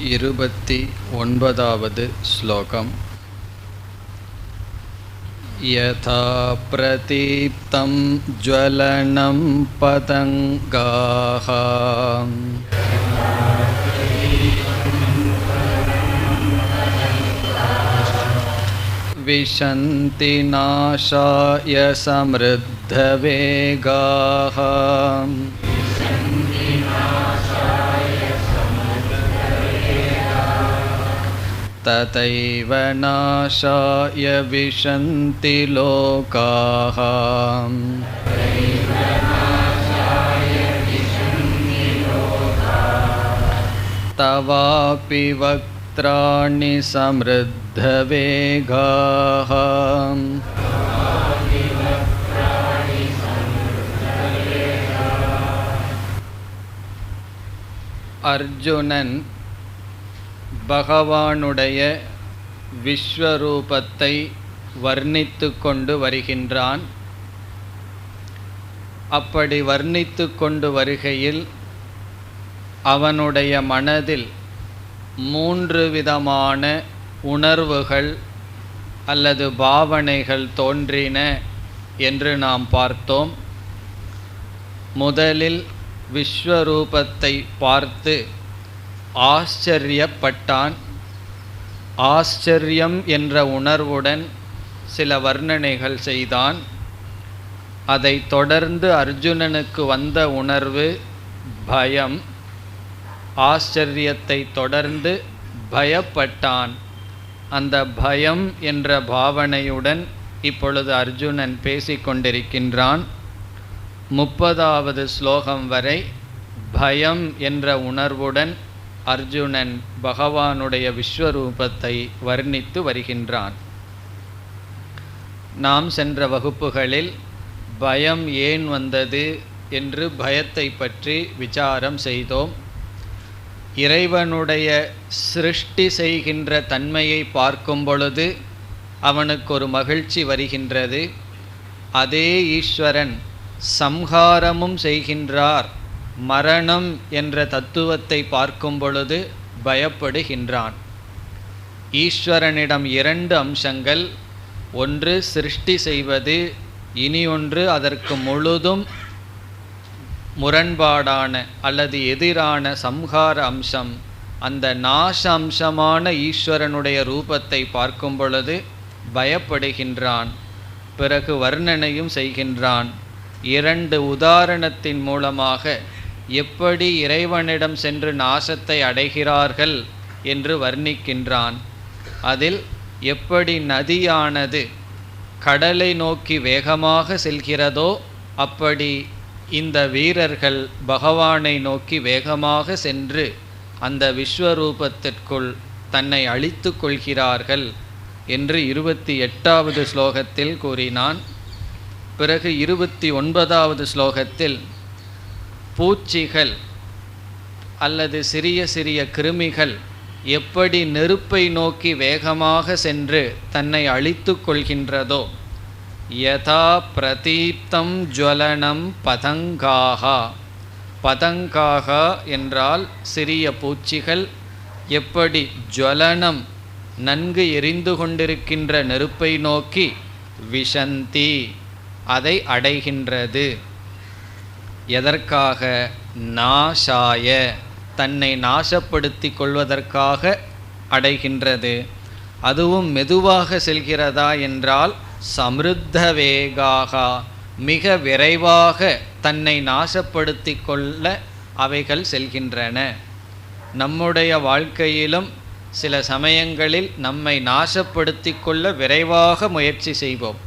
29வது ஸ்லோகம். யதா பிரதீப்தம் ஜ்வலனம் பதங்காஹ விஷந்தி நாசாய சம்ருத்த வேகாஹ ததைவ நாசாய விஷந்தி லோகாஹ. தவாபி வக்த்ராணி சம்ருத்த வேகாஹ. அர்ஜுனன் பகவானுடைய விஸ்வரூபத்தை வர்ணித்து கொண்டு வருகின்றான். அப்படி வர்ணித்து கொண்டு வருகையில் அவனுடைய மனதில் 3 விதமான உணர்வுகள் அல்லது பாவனைகள் தோன்றின என்று நாம் பார்த்தோம். முதலில் விஸ்வரூபத்தை பார்த்து ஆச்சரியப்பட்டான். ஆச்சரியம் என்ற உணர்வுடன் சில வர்ணனைகள் செய்தான். அதை தொடர்ந்து அர்ஜுனனுக்கு வந்த உணர்வு பயம். ஆச்சரியத்தை தொடர்ந்து பயப்பட்டான். அந்த பயம் என்ற பாவனையுடன் இப்பொழுது அர்ஜுனன் பேசிக்கொண்டிருக்கின்றான். 30வது ஸ்லோகம் வரை பயம் என்ற உணர்வுடன் அர்ஜுனன் பகவானுடைய விஸ்வரூபத்தை வர்ணித்து வருகின்றான். நாம் சென்ற வகுப்புகளில் பயம் ஏன் வந்தது என்று பயத்தை பற்றி விசாரம் செய்தோம். இறைவனுடைய சிருஷ்டி செய்கின்ற தன்மையை பார்க்கும் பொழுது அவனுக்கு ஒரு மகிழ்ச்சி வருகின்றது. அதே ஈஸ்வரன் சம்ஹாரமும் செய்கின்றார். மரணம் என்ற தத்துவத்தை பார்க்கும் பொழுது பயப்படுகின்றான். ஈஸ்வரனிடம் 2 அம்சங்கள். ஒன்று சிருஷ்டி செய்வது, இனி ஒன்று அதற்கு முழுதும் முரண்பாடான அல்லது எதிரான சம்ஹார அம்சம். அந்த நாச அம்சமான ஈஸ்வரனுடைய ரூபத்தை பார்க்கும் பொழுது பயப்படுகின்றான். பிறகு வர்ணனையும் செய்கின்றான். 2 உதாரணத்தின் மூலமாக எப்படி இறைவனிடம் சென்று நாசத்தை அடைகிறார்கள் என்று வர்ணிக்கின்றான். அதில் எப்படி நதியானது கடலை நோக்கி வேகமாக செல்கிறதோ அப்படி இந்த வீரர்கள் பகவானை நோக்கி வேகமாக சென்று அந்த விஸ்வரூபத்திற்குள் தன்னை அழித்து கொள்கிறார்கள் என்று 28வது ஸ்லோகத்தில் கூறினான். பிறகு 29வது ஸ்லோகத்தில் பூச்சிகள் அல்லது சிறிய சிறிய கிருமிகள் எப்படி நெருப்பை நோக்கி வேகமாக சென்று தன்னை அழித்து கொள்கின்றதோ, யதா பிரதீப்தம் ஜ்வலனம் பதங்காஹா. பதங்காஹா என்றால் சிறிய பூச்சிகள் எப்படி ஜ்வலனம் நன்கு எரிந்து கொண்டிருக்கின்ற நெருப்பை நோக்கி விஷந்தி அதை அடைகின்றது. எதற்காக? நாசாய தன்னை நாசப்படுத்தி கொள்வதற்காக அடைகின்றது. அதுவும் மெதுவாக செல்கிறதா என்றால் சம்ருத்த வேகாகா, மிக விரைவாக தன்னை நாசப்படுத்தி கொள்ள அவைகள் செல்கின்றன. நம்முடைய வாழ்க்கையிலும் சில சமயங்களில் நம்மை நாசப்படுத்தி கொள்ள விரைவாக முயற்சி செய்வோம்.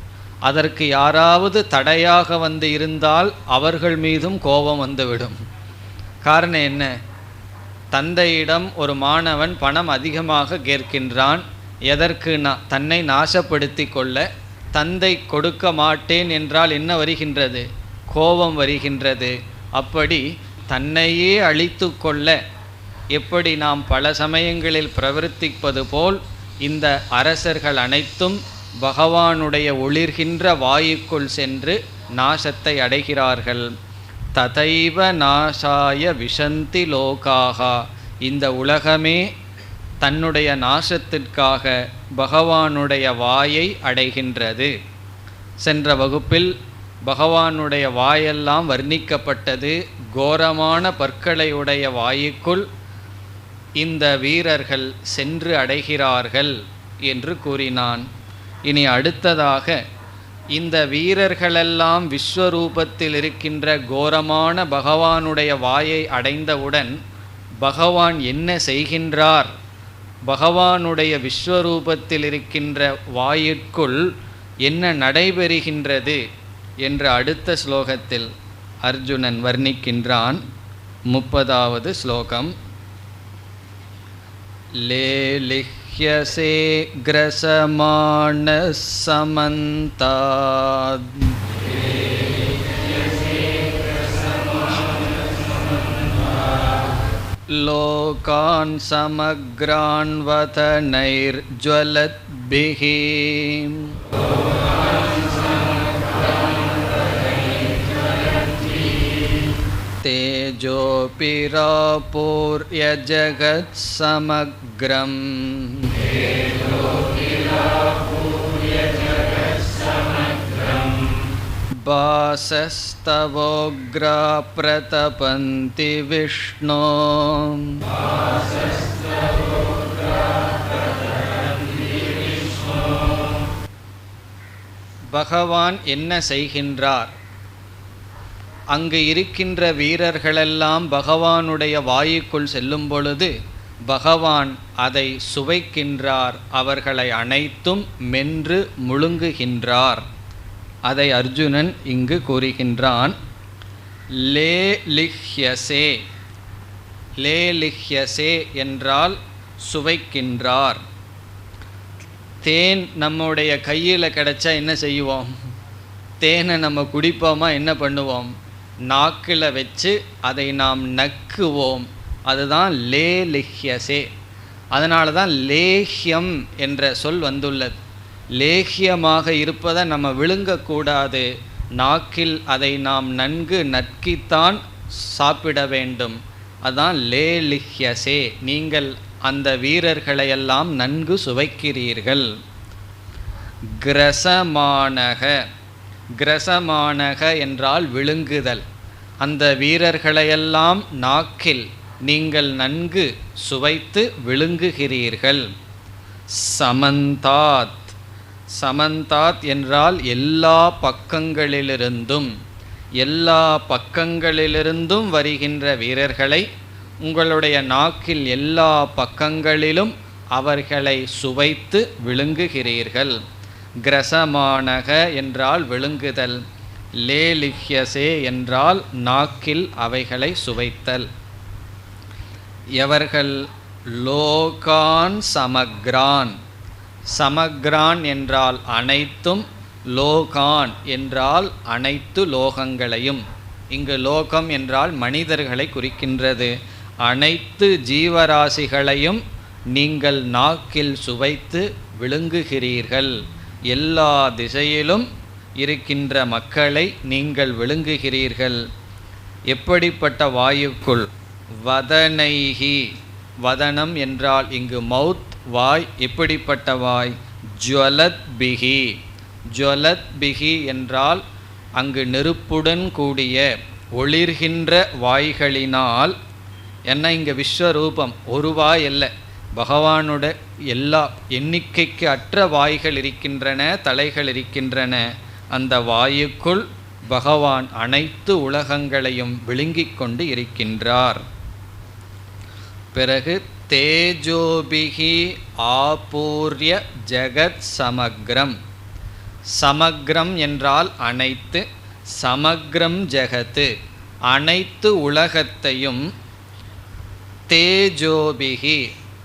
அதற்கு யாராவது தடையாக வந்து இருந்தால் அவர்கள் மீதும் கோபம் வந்துவிடும். காரணம் என்ன? தந்தையிடம் ஒரு மாணவன் பணம் அதிகமாக கேட்கின்றான். எதற்கு? தன்னை நாசப்படுத்தி கொள்ள. தந்தை கொடுக்க மாட்டேன் என்றால் என்ன வருகின்றது? கோபம் வருகின்றது. அப்படி தன்னையே அழித்து கொள்ள எப்படி நாம் பல சமயங்களில் பிரவர்த்திப்பது போல் இந்த அரசர்கள் அனைத்தும் பகவானுடைய ஒளிர்கின்ற வாயுக்குள் சென்று நாசத்தை அடைகிறார்கள். ததைவ நாசாய விஷந்தி லோகாகா, இந்த உலகமே தன்னுடைய நாசத்திற்காக பகவானுடைய வாயை அடைகின்றது. சென்ற வகுப்பில் பகவானுடைய வாயெல்லாம் வர்ணிக்கப்பட்டது. கோரமான பற்களையுடைய வாயுக்குள் இந்த வீரர்கள் சென்று அடைகிறார்கள் என்று கூறினான். இனி அடுத்ததாக இந்த வீரர்களெல்லாம் விஸ்வரூபத்தில் இருக்கின்ற கோரமான பகவானுடைய வாயை அடைந்தவுடன் பகவான் என்ன செய்கின்றார், பகவானுடைய விஸ்வரூபத்தில் இருக்கின்ற வாயிற்குள் என்ன நடைபெறுகின்றது என்று அடுத்த ஸ்லோகத்தில் அர்ஜுனன் வர்ணிக்கின்றான். 30வது ஸ்லோகம். லேலிஹ்யசே க்ரஸமாண சமந்தாத் லோகான் சமக்ரான் வதனைர்ஜ்வலத்பிஹி தேஜோபிராபூர்ய ஜகத் சமக்ரம் பாசஸ்தவோக்ரா பிரதபந்தி விஷ்ணோ பகவான் என்ன செய்கின்றார்? அங்கு இருக்கின்ற வீரர்களெல்லாம் பகவானுடைய வாயுக்குள் செல்லும் பொழுது பகவான் அதை சுவைக்கின்றார், அவர்களை அனைத்தும் மென்று முழுங்குகின்றார். அதை அர்ஜுனன் இங்கு கூறுகின்றான். லேலிஹ்யசே, லேலிஹ்யசே என்றால் சுவைக்கின்றார். தேன் நம்முடைய கையில் கிடைச்சா என்ன செய்வோம்? தேனை நம்ம குடிப்போமா? என்ன பண்ணுவோம்? நாக்கில் வச்சு அதை நாம் நக்குவோம். அதுதான் லேலிஹ்யசே. அதனால தான் லேஹ்யம் என்ற சொல் வந்துள்ளது. லேஹ்யமாக இருப்பதை நம்ம விழுங்கக்கூடாது. நாக்கில் அதை நாம் நன்கு நக்கித்தான் சாப்பிட வேண்டும். அதுதான் லேலிஹ்யசே. நீங்கள் அந்த வீரர்களையெல்லாம் நன்கு சுவைக்கிறீர்கள். கிரசமானக, கிரசமானக என்றால் விழுங்குதல். அந்த வீரர்களையெல்லாம் நாக்கில் நீங்கள் நன்கு சுவைத்து விழுங்குகிறீர்கள். சமந்தாத், சமந்தாத் என்றால் எல்லா பக்கங்களிலிருந்தும், எல்லா பக்கங்களிலிருந்தும் வருகின்ற வீரர்களை உங்களுடைய நாக்கில் எல்லா பக்கங்களிலும் அவர்களை சுவைத்து விழுங்குகிறீர்கள். கிரசமானக என்றால் விழுங்குதல், லேலிஹ்யசே என்றால் நாக்கில் அவைகளை சுவைத்தல். எவர்கள்? லோகான் சமக்ரான், சமக்ரான் என்றால் அனைத்தும், லோகான் என்றால் அனைத்து லோகங்களையும். இங்கு லோகம் என்றால் மனிதர்களை குறிக்கின்றது. அனைத்து ஜீவராசிகளையும் நீங்கள் நாக்கில் சுவைத்து விழுங்குகிறீர்கள். எல்லா திசையிலும் இருக்கின்ற மக்களை நீங்கள் விழுங்குகிறீர்கள். எப்படிப்பட்ட வாயுக்குள்? வதனைஹி, வதனம் என்றால் இங்கு மவுத், வாய். எப்படிப்பட்ட வாய்? ஜ்வலத்பிஹி, ஜ்வலத்பிஹி என்றால் அங்கு நெருப்புடன் கூடிய ஒளிர்கின்ற வாய்களினால். என்ன, இங்கே விஸ்வரூபம் ஒரு வாய் அல்ல, பகவானோட எல்லா எண்ணிக்கைக்கு அற்ற வாய்கள் இருக்கின்றன, தலைகள் இருக்கின்றன. அந்த வாயுக்குள் பகவான் அனைத்து உலகங்களையும் விழுங்கிக் கொண்டு இருக்கின்றார். பிறகு தேஜோபிகி ஆபூர்ய ஜகத் சமக்ரம். சமக்ரம் என்றால் அனைத்து, சமக்ரம் ஜகத்து அனைத்து உலகத்தையும். தேஜோபிகி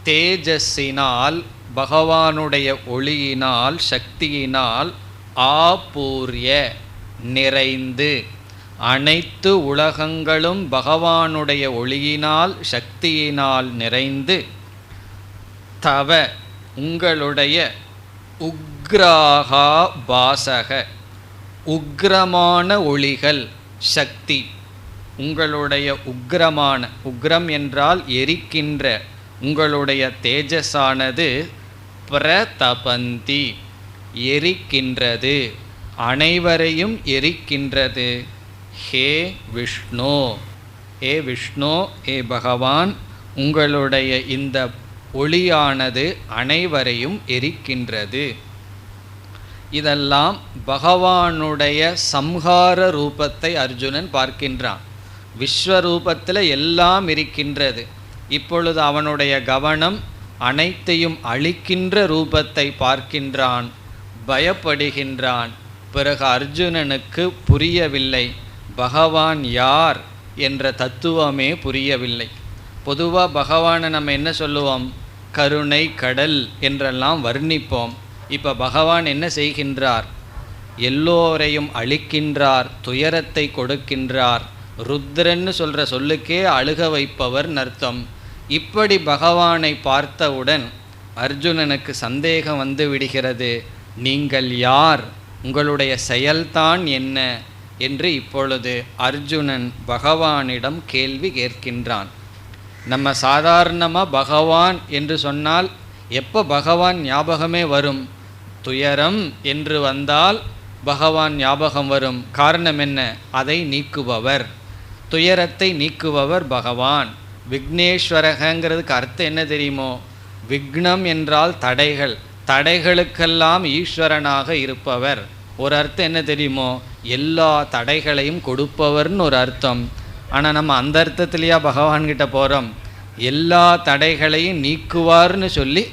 தேஜஸினால், பகவானுடைய ஒளியினால், சக்தியினால், ஆபூர்ய நிறைந்து, அனைத்து உலகங்களும் பகவானுடைய ஒளியினால் சக்தியினால் நிறைந்து, தவ உங்களுடைய, உக்ராகா பாசக உக்ரமான ஒளிகள், சக்தி உங்களுடைய உக்ரமான, உக்ரம் என்றால் எரிக்கின்ற, உங்களுடைய தேஜஸானது பிரதபந்தி எரிக்கின்றது, அனைவரையும் எரிக்கின்றது. ஹே விஷ்ணு, ஹே விஷ்ணு, ஹே பகவான், உங்களுடைய இந்த ஒளியானது அனைவரையும் எரிக்கின்றது. இதெல்லாம் பகவானுடைய சம்ஹார ரூபத்தை அர்ஜுனன் பார்க்கின்றான். விஸ்வரூபத்தில் எல்லாம் இருக்கின்றது. இப்பொழுது அவனுடைய கவனம் அனைத்தையும் அழிக்கின்ற ரூபத்தை பார்க்கின்றான், பயப்படுகின்றான். பிறகு அர்ஜுனனுக்கு புரியவில்லை, பகவான் யார் என்ற தத்துவமே புரியவில்லை. பொதுவாக பகவானை நம்ம என்ன சொல்லுவோம், கருணை கடல் என்றெல்லாம் வர்ணிப்போம். இப்போ பகவான் என்ன செய்கின்றார், எல்லோரையும் அழிக்கின்றார், துயரத்தை கொடுக்கின்றார். ருத்ரன்னு சொல்கிற சொல்லுக்கே அழுக வைப்பவர் அர்த்தம். இப்படி பகவானை பார்த்தவுடன் அர்ஜுனனுக்கு சந்தேகம் வந்து விடுகிறது. நீங்கள் யார், உங்களுடைய செயல்தான் என்ன என்று இப்பொழுது அர்ஜுனன் பகவானிடம் கேள்வி கேட்கின்றான். நம்ம சாதாரணமாக பகவான் என்று சொன்னால் எப்போ பகவான் ஞாபகமே வரும், துயரம் என்று வந்தால் பகவான் ஞாபகம் வரும். காரணம் என்ன, அதை நீக்குபவர், துயரத்தை நீக்குபவர் பகவான். விக்னேஸ்வரகங்கிறதுக்கு அர்த்தம் என்ன தெரியுமோ, விக்னம் என்றால் தடைகள், தடைகளுக்கெல்லாம் ஈஸ்வரனாக இருப்பவர். ஒரு அர்த்தம் என்ன தெரியுமோ, எல்லா தடைகளையும் கொடுப்பவர்னு ஒரு அர்த்தம். ஆனால் நம்ம அந்த அர்த்தத்துலையா பகவான்கிட்ட போகிறோம். எல்லா தடைகளையும் நீக்குவார்னு சொல்லி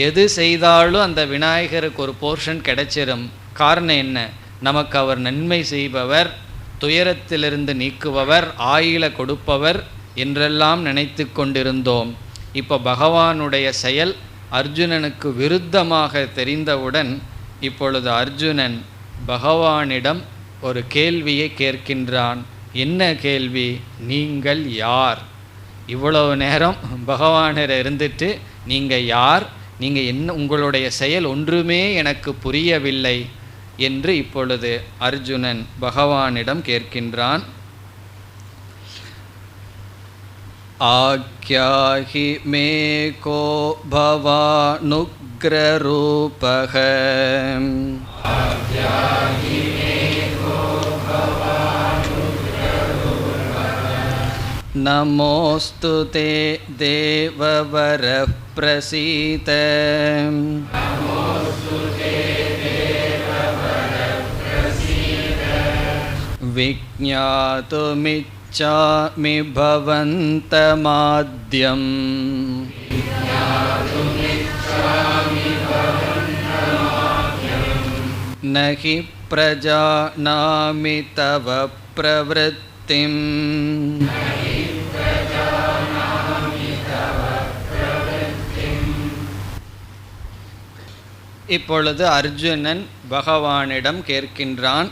எது செய்தாலும் அந்த விநாயகருக்கு ஒரு போர்ஷன் கிடைச்சிடும். காரணம் என்ன, நமக்கு அவர் நன்மை செய்பவர், துயரத்திலிருந்து நீக்குபவர், ஆயில கொடுப்பவர் என்றெல்லாம் நினைத்து கொண்டிருந்தோம். இப்போ பகவானுடைய செயல் அர்ஜுனனுக்கு விருத்தமாக தெரிந்தவுடன் இப்பொழுது அர்ஜுனன் பகவானிடம் ஒரு கேள்வியை கேட்கின்றான். என்ன கேள்வி, நீங்கள் யார்? இவ்வளவு நேரம் பகவானிட இருந்துட்டு நீங்கள் யார், நீங்கள் என்ன, உங்களுடைய செயல் ஒன்றுமே எனக்கு புரியவில்லை என்று இப்பொழுது அர்ஜுனன் பகவானிடம் கேட்கின்றான். ஆக்யாஹி மே கோ பவானுக்ர ரூபக நமோஸ்து தே தேவவர பிரசீத விஜ்ஞாதுமிச்சாமி பவந்தமாத்யம் நஹி பிரஜானாமி தவ பிரவருத்திம். இப்பொழுது அர்ஜுனன் பகவானிடம் கேட்கின்றான்.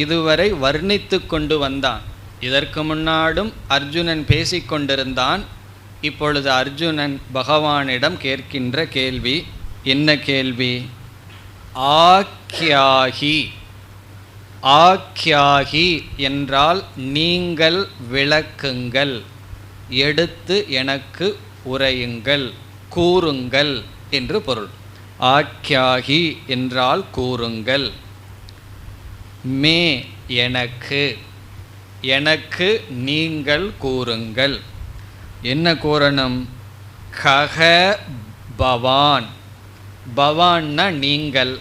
இதுவரை வர்ணித்து கொண்டு வந்தான். இதற்கு முன்னாடும் அர்ஜுனன் பேசிக்கொண்டிருந்தான். இப்பொழுது அர்ஜுனன் பகவானிடம் கேட்கின்ற கேள்வி என்ன கேள்வி, ஆக்யாஹி. ஆக்யாஹி என்றால் நீங்கள் விளக்குங்கள், எடுத்து எனக்கு உரையுங்கள், கூறுங்கள் என்று பொருள். ஆக்யாஹி என்றால் கூறுங்கள். மே எனக்கு, எனக்கு நீங்கள் கூறுங்கள். என்ன கூறணும், கக பவான். பவான்னா நீங்கள்,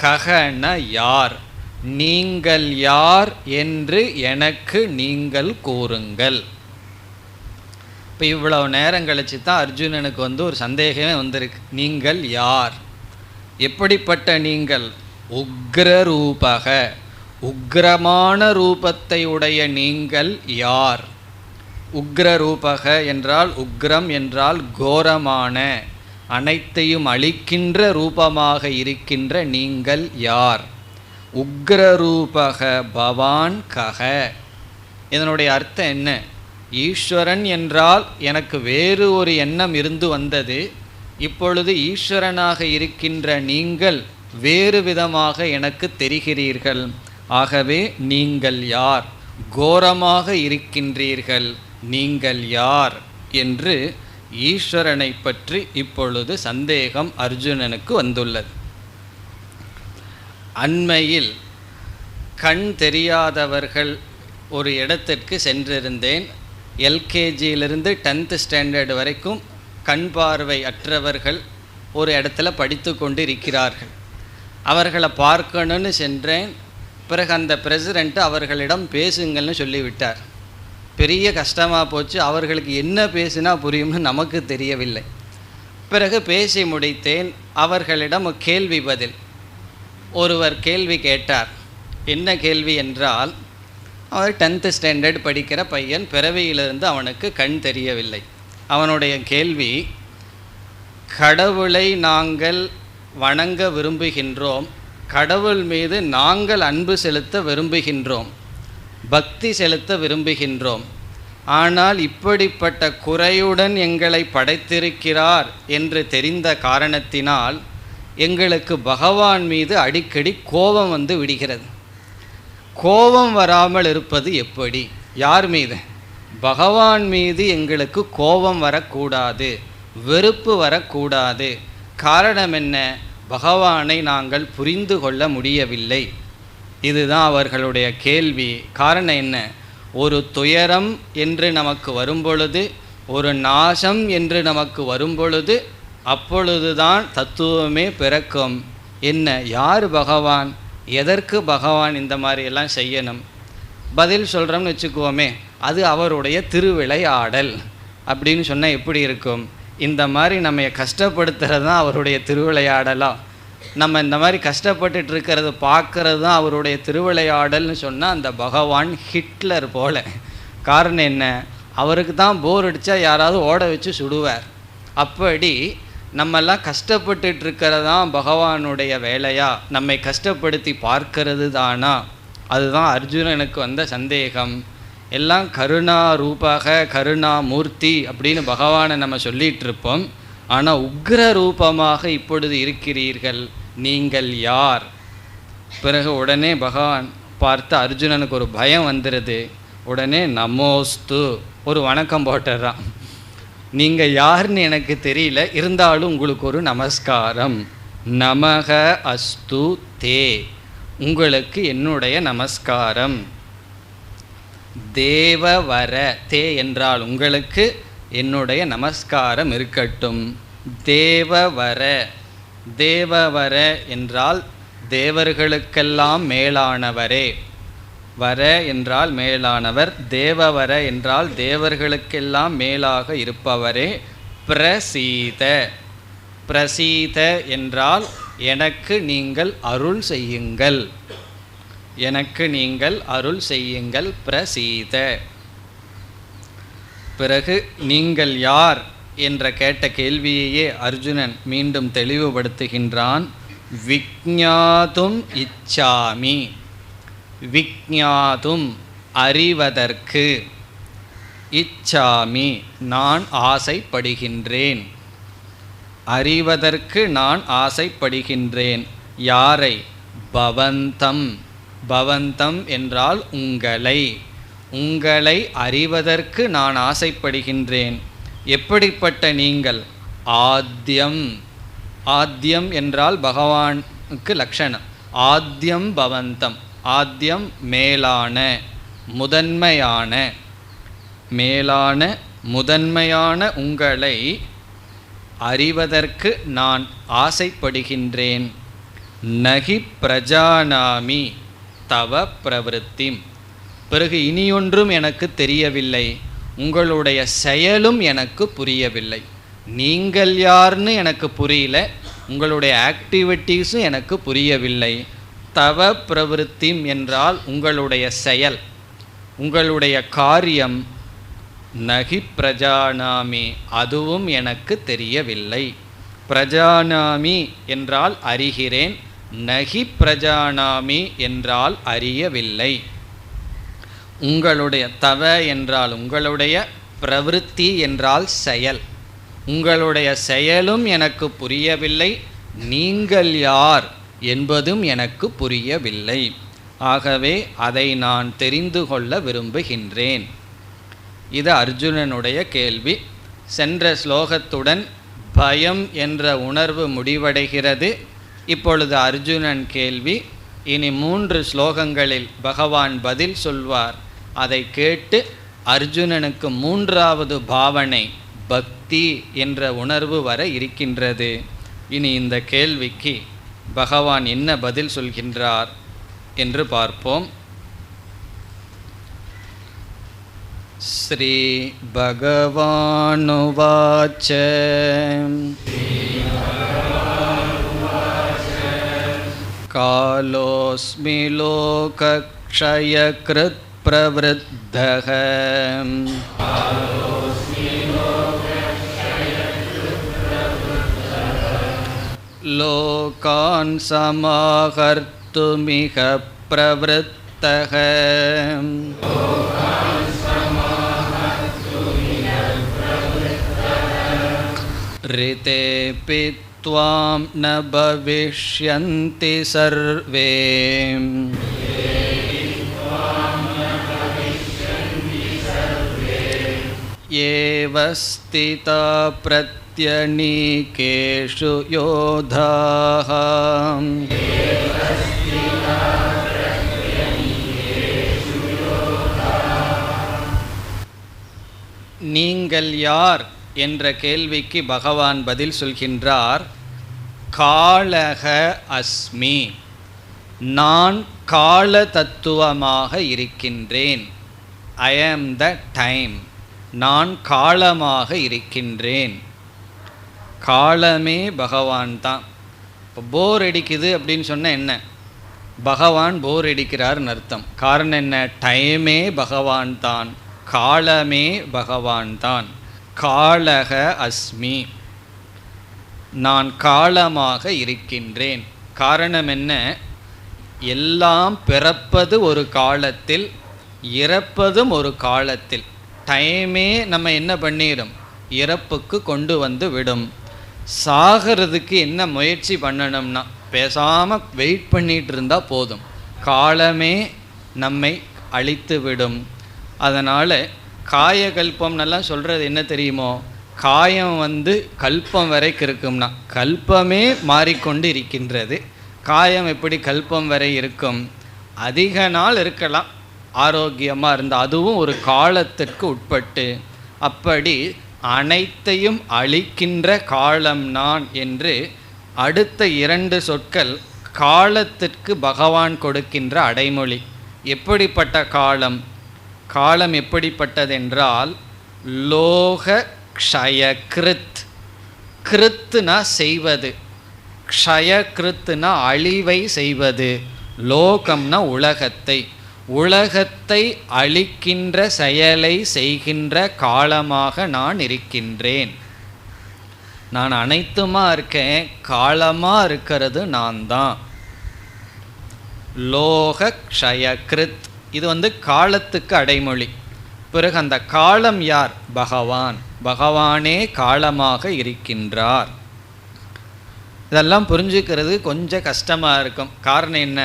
ககன யார், நீங்கள் யார் என்று எனக்கு நீங்கள் கூறுங்கள். இப்போ இவ்வளவு நேரம் கழிச்சு தான் அர்ஜுனனுக்கு ஒரு சந்தேகமே வந்திருக்கு. நீங்கள் யார், எப்படிப்பட்ட நீங்கள்? உக்ரரூபக, உக்ரமான ரூபத்தை உடைய நீங்கள் யார்? உக்ரரூபக என்றால், உக்ரம் என்றால் கோரமான, அனைத்தையும் அழிக்கின்ற ரூபமாக இருக்கின்ற நீங்கள் யார்? உக்ரரூபக பவான் கக. இதனுடைய அர்த்தம் என்ன? ஈஸ்வரன் என்றால் எனக்கு வேறு ஒரு எண்ணம் இருந்து வந்தது. இப்பொழுது ஈஸ்வரனாக இருக்கின்ற நீங்கள் வேறு விதமாக எனக்கு தெரிகிறீர்கள். ஆகவே நீங்கள் யார், கோரமாக இருக்கின்றீர்கள், நீங்கள் யார் என்று ஈஸ்வரனை பற்றி இப்பொழுது சந்தேகம் அர்ஜுனனுக்கு வந்துள்ளது. அண்மையில் கண் தெரியாதவர்கள் ஒரு இடத்திற்கு சென்றிருந்தேன். எல்கேஜியிலிருந்து 10th ஸ்டாண்டர்ட் வரைக்கும் கண் பார்வை அற்றவர்கள் ஒரு இடத்துல படித்து கொண்டு இருக்கிறார்கள். அவர்களை பார்க்கணுன்னு சென்றேன். பிறகு அந்த பிரசிடெண்ட்டு அவர்களிடம் பேசுங்கள்னு சொல்லிவிட்டார். பெரிய கஷ்டமாக போச்சு. அவர்களுக்கு என்ன பேசினா புரியும்னு நமக்கு தெரியவில்லை. பிறகு பேசி முடித்தேன். அவர்களிடம் கேள்வி பதில். ஒருவர் கேள்வி கேட்டார். என்ன கேள்வி என்றால், அவர் 10th ஸ்டாண்டர்ட் படிக்கிற பையன், பிறவியிலிருந்து அவனுக்கு கண் தெரியவில்லை. அவனுடைய கேள்வி, கடவுளை நாங்கள் வணங்க விரும்புகின்றோம், கடவுள் மீது நாங்கள் அன்பு செலுத்த விரும்புகின்றோம், பக்தி செலுத்த விரும்புகின்றோம். ஆனால் இப்படிப்பட்ட குறையுடன் எங்களை படைத்திருக்கிறார் என்று தெரிந்த காரணத்தினால் எங்களுக்கு பகவான் மீது அடிக்கடி கோபம் வந்து விடுகிறது. கோபம் வராமல் இருப்பது எப்படி? யார் மீது? பகவான் மீது எங்களுக்கு கோபம் வரக்கூடாது, வெறுப்பு வரக்கூடாது. காரணம் என்ன? பகவானை நாங்கள் புரிந்து கொள்ள முடியவில்லை. இதுதான் அவர்களுடைய கேள்வி. காரணம் என்ன? ஒரு துயரம் என்று நமக்கு வரும்பொழுது, ஒரு நாசம் என்று நமக்கு வரும்பொழுது, அப்பொழுதுதான் தத்துவமே பிறக்கும். என்ன? யார் பகவான்? எதற்கு பகவான் இந்த மாதிரியெல்லாம் செய்யணும்? பதில் சொல்கிறோம்னு வச்சுக்குவோமே, அது அவருடைய திருவிளையாடல் அப்படின்னு சொன்னால் எப்படி இருக்கும்? இந்த மாதிரி நம்ம கஷ்டப்படுத்துறது தான் அவருடைய திருவிளையாடலாம். நம்ம இந்த மாதிரி கஷ்டப்பட்டுட்டு இருக்கிறது பார்க்கறது தான் அவருடைய திருவிளையாடல்னு சொன்னால் அந்த பகவான் ஹிட்லர் போல. காரணம் என்ன? அவருக்கு தான் போர் அடித்தா யாராவது ஓட வச்சு சுடுவார். அப்படி நம்மெல்லாம் கஷ்டப்பட்டுட்டு இருக்கிறது தான் பகவானுடைய வேலையா? நம்மை கஷ்டப்படுத்தி பார்க்கறது தானா? அதுதான் அர்ஜுனனுக்கு வந்த சந்தேகம். எல்லாம் கருணா ரூபாக, கருணா மூர்த்தி அப்படின்னு பகவானை நம்ம சொல்லிகிட்டு இருப்போம். ஆனால் உக்ர ரூபமாக இப்பொழுது இருக்கிறீர்கள், நீங்கள் யார்? பிறகு உடனே பகவான் பார்த்து அர்ஜுனனுக்கு ஒரு பயம் வந்துடுது. உடனே நமோஸ்து ஒரு வணக்கம் போட்டுடுறான். நீங்கள் யாருன்னு எனக்கு தெரியல, இருந்தாலும் உங்களுக்கு ஒரு நமஸ்காரம். நமக அஸ்து தே, உங்களுக்கு என்னுடைய நமஸ்காரம். தேவவர, தே என்றால் உங்களுக்கு, என்னுடைய நமஸ்காரம் இருக்கட்டும். தேவவர, தேவவர என்றால் தேவர்களுக்கெல்லாம் மேலானவரே. வர என்றால் மேலானவர், தேவவர என்றால் தேவர்களுக்கெல்லாம் மேலாக இருப்பவரே. பிரசீத, பிரசீத என்றால் எனக்கு நீங்கள் அருள் செய்யுங்கள், எனக்கு நீங்கள் அருள் செய்யுங்கள். பிரசீத. பிறகு நீங்கள் யார் என்ற கேட்ட கேள்வியையே அர்ஜுனன் மீண்டும் தெளிவுபடுத்துகின்றான். விக்ஞாதும் இச்சாமி, விக்ஞாதும் அறிவதற்கு, இச்சாமி நான் ஆசைப்படுகின்றேன், அறிவதற்கு நான் ஆசைப்படுகின்றேன். யாரை? பவந்தம், பவந்தம் என்றால் உங்களை, உங்களை அறிவதற்கு நான் ஆசைப்படுகின்றேன். எப்படிப்பட்ட நீங்கள்? ஆத்யம், ஆத்யம் என்றால் பகவானுக்கு லட்சணம். ஆத்யம் பவந்தம், ஆத்யம் மேலான, முதன்மையான, மேலான முதன்மையான உங்களை அறிவதற்கு நான் ஆசைப்படுகின்றேன். நகி பிரஜானாமி தவ பிரவருத்திம். பிறகு இனியொன்றும் எனக்கு தெரியவில்லை, உங்களுடைய செயலும் எனக்கு புரியவில்லை. நீங்கள் யார்னு எனக்கு புரியல, உங்களுடைய ஆக்டிவிட்டீஸும் எனக்கு புரியவில்லை. தவ பிரவருத்திம் என்றால் உங்களுடைய செயல், உங்களுடைய காரியம். நகி பிரஜானாமி, அதுவும் எனக்கு தெரியவில்லை. பிரஜானாமி என்றால் அறிகிறேன், நகி பிரஜானாமி என்றால் அறியவில்லை. உங்களுடைய தவ என்றால் உங்களுடைய, பிரவருத்தி என்றால் செயல், உங்களுடைய செயலும் எனக்கு புரியவில்லை, நீங்கள் யார் என்பதும் எனக்கு புரியவில்லை. ஆகவே அதை நான் தெரிந்து கொள்ள விரும்புகின்றேன். இது அர்ஜுனனுடைய கேள்வி. சென்ற ஸ்லோகத்துடன் பயம் என்ற உணர்வு முடிவடைகிறது. இப்பொழுது அர்ஜுனன் கேள்வி. இனி 3 ஸ்லோகங்களில் பகவான் பதில் சொல்வார். அதை கேட்டு அர்ஜுனனுக்கு 3வது பாவனை பக்தி என்ற உணர்வு வர இருக்கின்றது. இனி இந்த கேள்விக்கு பகவான் என்ன பதில் சொல்கின்றார் என்று பார்ப்போம். ஸ்ரீ பகவானுவாச்ச காலோஸ்மி லோகக்ஷயக்ருத் பிரவருத்தஹ லோகான் சமாஹர்த்துமிஹ பிரவருத்தஹ ரிதேபி த்வாம் ந பவிஷ்யந்தி சர்வே ஏவ ஸ்திதா பிரத்யநீகேஷு யோதாஹ நீங்கள் யார் என்ற கேள்விக்கு பகவான் பதில் சொல்கின்றார். காலக அஸ்மி, நான் கால தத்துவமாக இருக்கின்றேன். ஐ ஆம் த டைம், நான் காலமாக இருக்கின்றேன். காலமே பகவான் தான். இப்போ போர் அடிக்குது அப்படின்னு சொன்னால் என்ன? பகவான் போர் அடிக்கிறார்னு அர்த்தம். காரணம் என்ன? டைமே பகவான் தான், காலமே பகவான் தான். காலக அஸ்மி, நான் காலமாக இருக்கின்றேன். காரணம் என்ன? எல்லாம் பிறப்பது ஒரு காலத்தில், இறப்பதும் ஒரு காலத்தில். டைமே நம்ம என்ன பண்ணிடும்? இறப்புக்கு கொண்டு வந்து விடும். சாகிறதுக்கு என்ன முயற்சி பண்ணணும்னா பேசாமல் வெயிட் பண்ணிகிட்டு இருந்தால் போதும், காலமே நம்மை அழித்து விடும். அதனால் காயகல்பம்னெல்லாம் சொல்கிறது என்ன தெரியுமோ? காயம் கல்பம் வரைக்கும் இருக்கும்னா கல்பமே மாறிக்கொண்டு இருக்கின்றது. காயம் எப்படி கல்பம் வரை இருக்கும்? அதிக நாள் இருக்கலாம் ஆரோக்கியமாக இருந்தால், அதுவும் ஒரு காலத்திற்கு உட்பட்டு. அப்படி அனைத்தையும் அழிக்கின்ற காலம் நான் என்று அடுத்த 2 சொற்கள் காலத்திற்கு பகவான் கொடுக்கின்ற அடைமொழி. எப்படிப்பட்ட காலம்? காலம் எப்படிப்பட்டதென்றால் லோக க்ஷயக்ருத். கிருத்துனா செய்வது, க்ஷயக்ருத்துனா அழிவை செய்வது, லோகம்னா உலகத்தை, உலகத்தை அழிக்கின்ற செயலை செய்கின்ற காலமாக நான் இருக்கின்றேன். நான் அனைத்துமா இருக்கேன், காலமாக இருக்கிறது நான் தான். லோக க்ஷயக்ருத், இது காலத்துக்கு அடைமொழி. பிறகு அந்த காலம் யார்? பகவான். பகவானே காலமாக இருக்கின்றார். இதெல்லாம் புரிஞ்சுக்கிறது கொஞ்சம் கஷ்டமாக இருக்கும். காரணம் என்ன?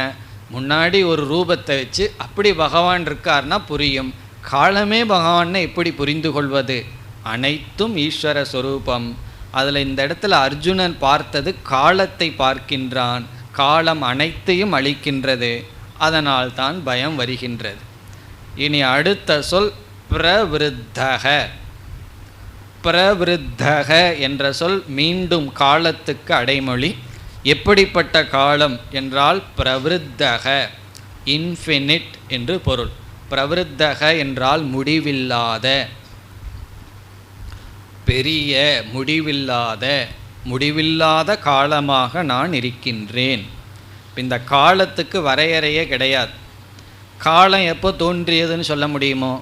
முன்னாடி ஒரு ரூபத்தை வச்சு அப்படி பகவான் இருக்கார்னா புரியும். காலமே பகவானை எப்படி புரிந்து கொள்வது? அனைத்தும் ஈஸ்வர ஸ்வரூபம். அதில் இந்த இடத்துல அர்ஜுனன் பார்த்தது காலத்தை பார்க்கின்றான். காலம் அனைத்தையும் அழிக்கின்றது. அதனால் தான் பயம் வருகின்றது. இனி அடுத்த சொல் பிரவிருத்தக. பிரவிருத்தக என்ற சொல் மீண்டும் காலத்துக்கு அடைமொழி. எப்படிப்பட்ட காலம் என்றால் பிரவிருத்தக, இன்ஃபினிட் என்று பொருள். பிரவிருத்தக என்றால் முடிவில்லாத, பெரிய, முடிவில்லாத, முடிவில்லாத காலமாக நான் இருக்கின்றேன். இந்த காலத்துக்கு வரையறையே கிடையாது. காலம் எப்போ தோன்றியதுன்னு சொல்ல முடியுமோ?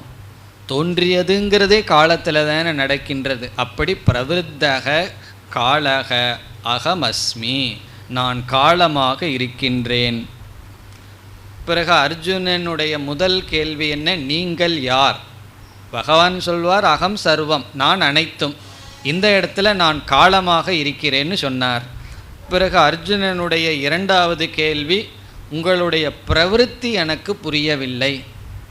தோன்றியதுங்கிறதே காலத்தில் தானே நடக்கின்றது. அப்படி பிரவிருத்தக காலக அகமஸ்மி, நான் காலமாக இருக்கின்றேன். பிறகு அர்ஜுனனுடைய முதல் கேள்வி என்ன? நீங்கள் யார்? பகவான் சொல்வார் அகம் சர்வம், நான் அனைத்தும். இந்த இடத்துல நான் காலமாக இருக்கிறேன்னு சொன்னார். பிறகு அர்ஜுனனுடைய 2வது கேள்வி, உங்களுடைய பிரவிற்த்தி எனக்கு புரியவில்லை.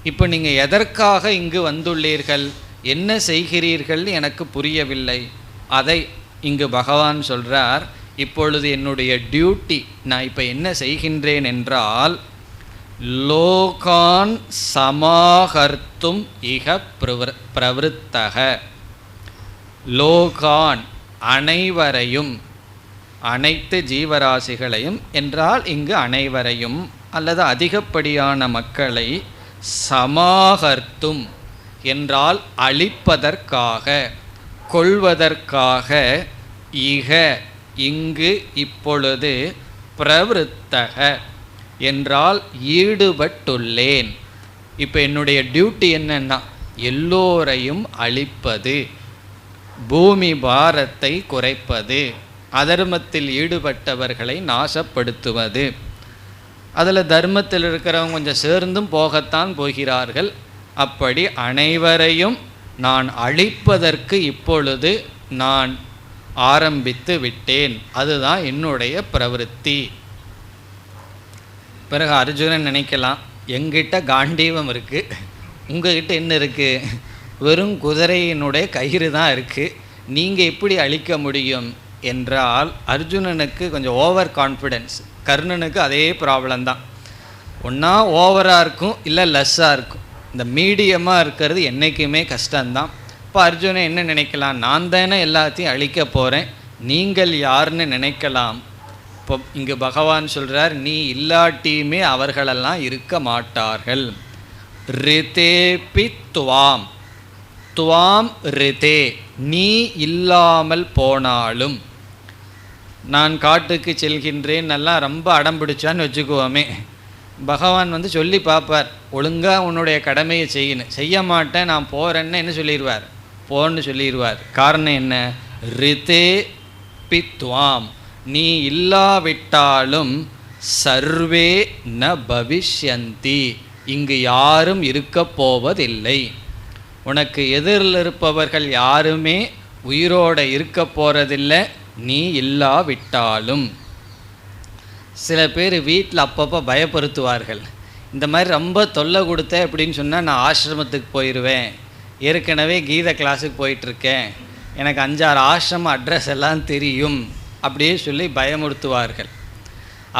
இப்போ நீங்கள் எதற்காக இங்கு வந்துள்ளீர்கள்? என்ன செய்கிறீர்கள்னு எனக்கு புரியவில்லை. அதை இங்கு பகவான் சொல்கிறார், இப்பொழுது என்னுடைய டியூட்டி, நான் இப்போ என்ன செய்கின்றேன் என்றால், லோகான் சமாகர்த்தும் இக பிரவருத்தக. லோகான் அனைவரையும், அனைத்து ஜீவராசிகளையும் என்றால் இங்கு அனைவரையும் அல்லது அதிகப்படியான மக்களை, சமாகர்த்தும் என்றால் அழிப்பதற்காக, கொள்வதற்காக, இக இங்கு இப்பொழுது, பிரவருத்தக என்றால் ஈடுபட்டுள்ளேன். இப்போ என்னுடைய டியூட்டி என்னன்னா, எல்லோரையும் அழிப்பது, பூமி பாரத்தை குறைப்பது, அதர்மத்தில் ஈடுபட்டவர்களை நாசப்படுத்துவது. அதில் தர்மத்தில் இருக்கிறவங்க கொஞ்சம் சேர்ந்தும் போகத்தான் போகிறார்கள். அப்படி அனைவரையும் நான் அழிப்பதற்கு இப்பொழுது நான் ஆரம்பித்து விட்டேன். அதுதான் என்னுடைய பிரவருத்தி. பிறகு அர்ஜுனன் நினைக்கலாம், எங்கிட்ட காண்டீவம் இருக்குது, உங்ககிட்ட என்ன இருக்குது, வெறும் குதிரையினுடைய கயிறு தான் இருக்குது, நீங்கள் எப்படி அழிக்க முடியும் என்றால், அர்ஜுனனுக்கு கொஞ்சம் ஓவர் கான்ஃபிடென்ஸ். கர்ணனுக்கு அதே ப்ராப்ளம் தான். ஒன்றா ஓவராக இருக்கும், இல்லை லெஸ்ஸாக இருக்கும். இந்த மீடியமாக இருக்கிறது என்றைக்குமே கஷ்டம்தான். இப்போ அர்ஜுனன் என்ன நினைக்கலாம், நான் தானே எல்லாத்தையும் அழிக்க போகிறேன், நீங்கள் யாருன்னு நினைக்கலாம். இப்போ இங்கு பகவான் சொல்கிறார், நீ இல்லாட்டியுமே அவர்களெல்லாம் இருக்க மாட்டார்கள். ரிதேபி துவாம், துவாம் ரிதே, நீ இல்லாமல் போனாலும். நான் காட்டுக்கு செல்கின்றேன் நல்லா ரொம்ப அடம் பிடிச்சான்னு வச்சுக்குவோமே, பகவான் சொல்லி பார்ப்பார், ஒழுங்காக உன்னுடைய கடமையை செய்யணும். செய்ய மாட்டேன் நான் போகிறேன்னு என்ன சொல்லிடுவார், போன்னு சொல்லிடுவார். காரணம் என்ன, ரிதே பித்வாம், நீ இல்லாவிட்டாலும் சர்வே ந பவிஷ்யந்தி, இங்கு யாரும் இருக்க போவதில்லை. உனக்கு எதிரில் இருப்பவர்கள் யாருமே உயிரோடு இருக்க போகிறதில்லை, நீ இல்லாவிட்டாலும். சில பேர் வீட்டில் அப்பப்போ பயப்படுத்துவார்கள், இந்த மாதிரி ரொம்ப தொல்லை கொடுத்த அப்படின்னு சொன்னால் நான் ஆசிரமத்துக்கு போயிடுவேன், ஏற்கனவே கீதை கிளாஸுக்கு போயிட்டுருக்கேன், எனக்கு 5-6 ஆசிரம அட்ரஸ் எல்லாம் தெரியும், அப்படியே சொல்லி பயமுறுத்துவார்கள்.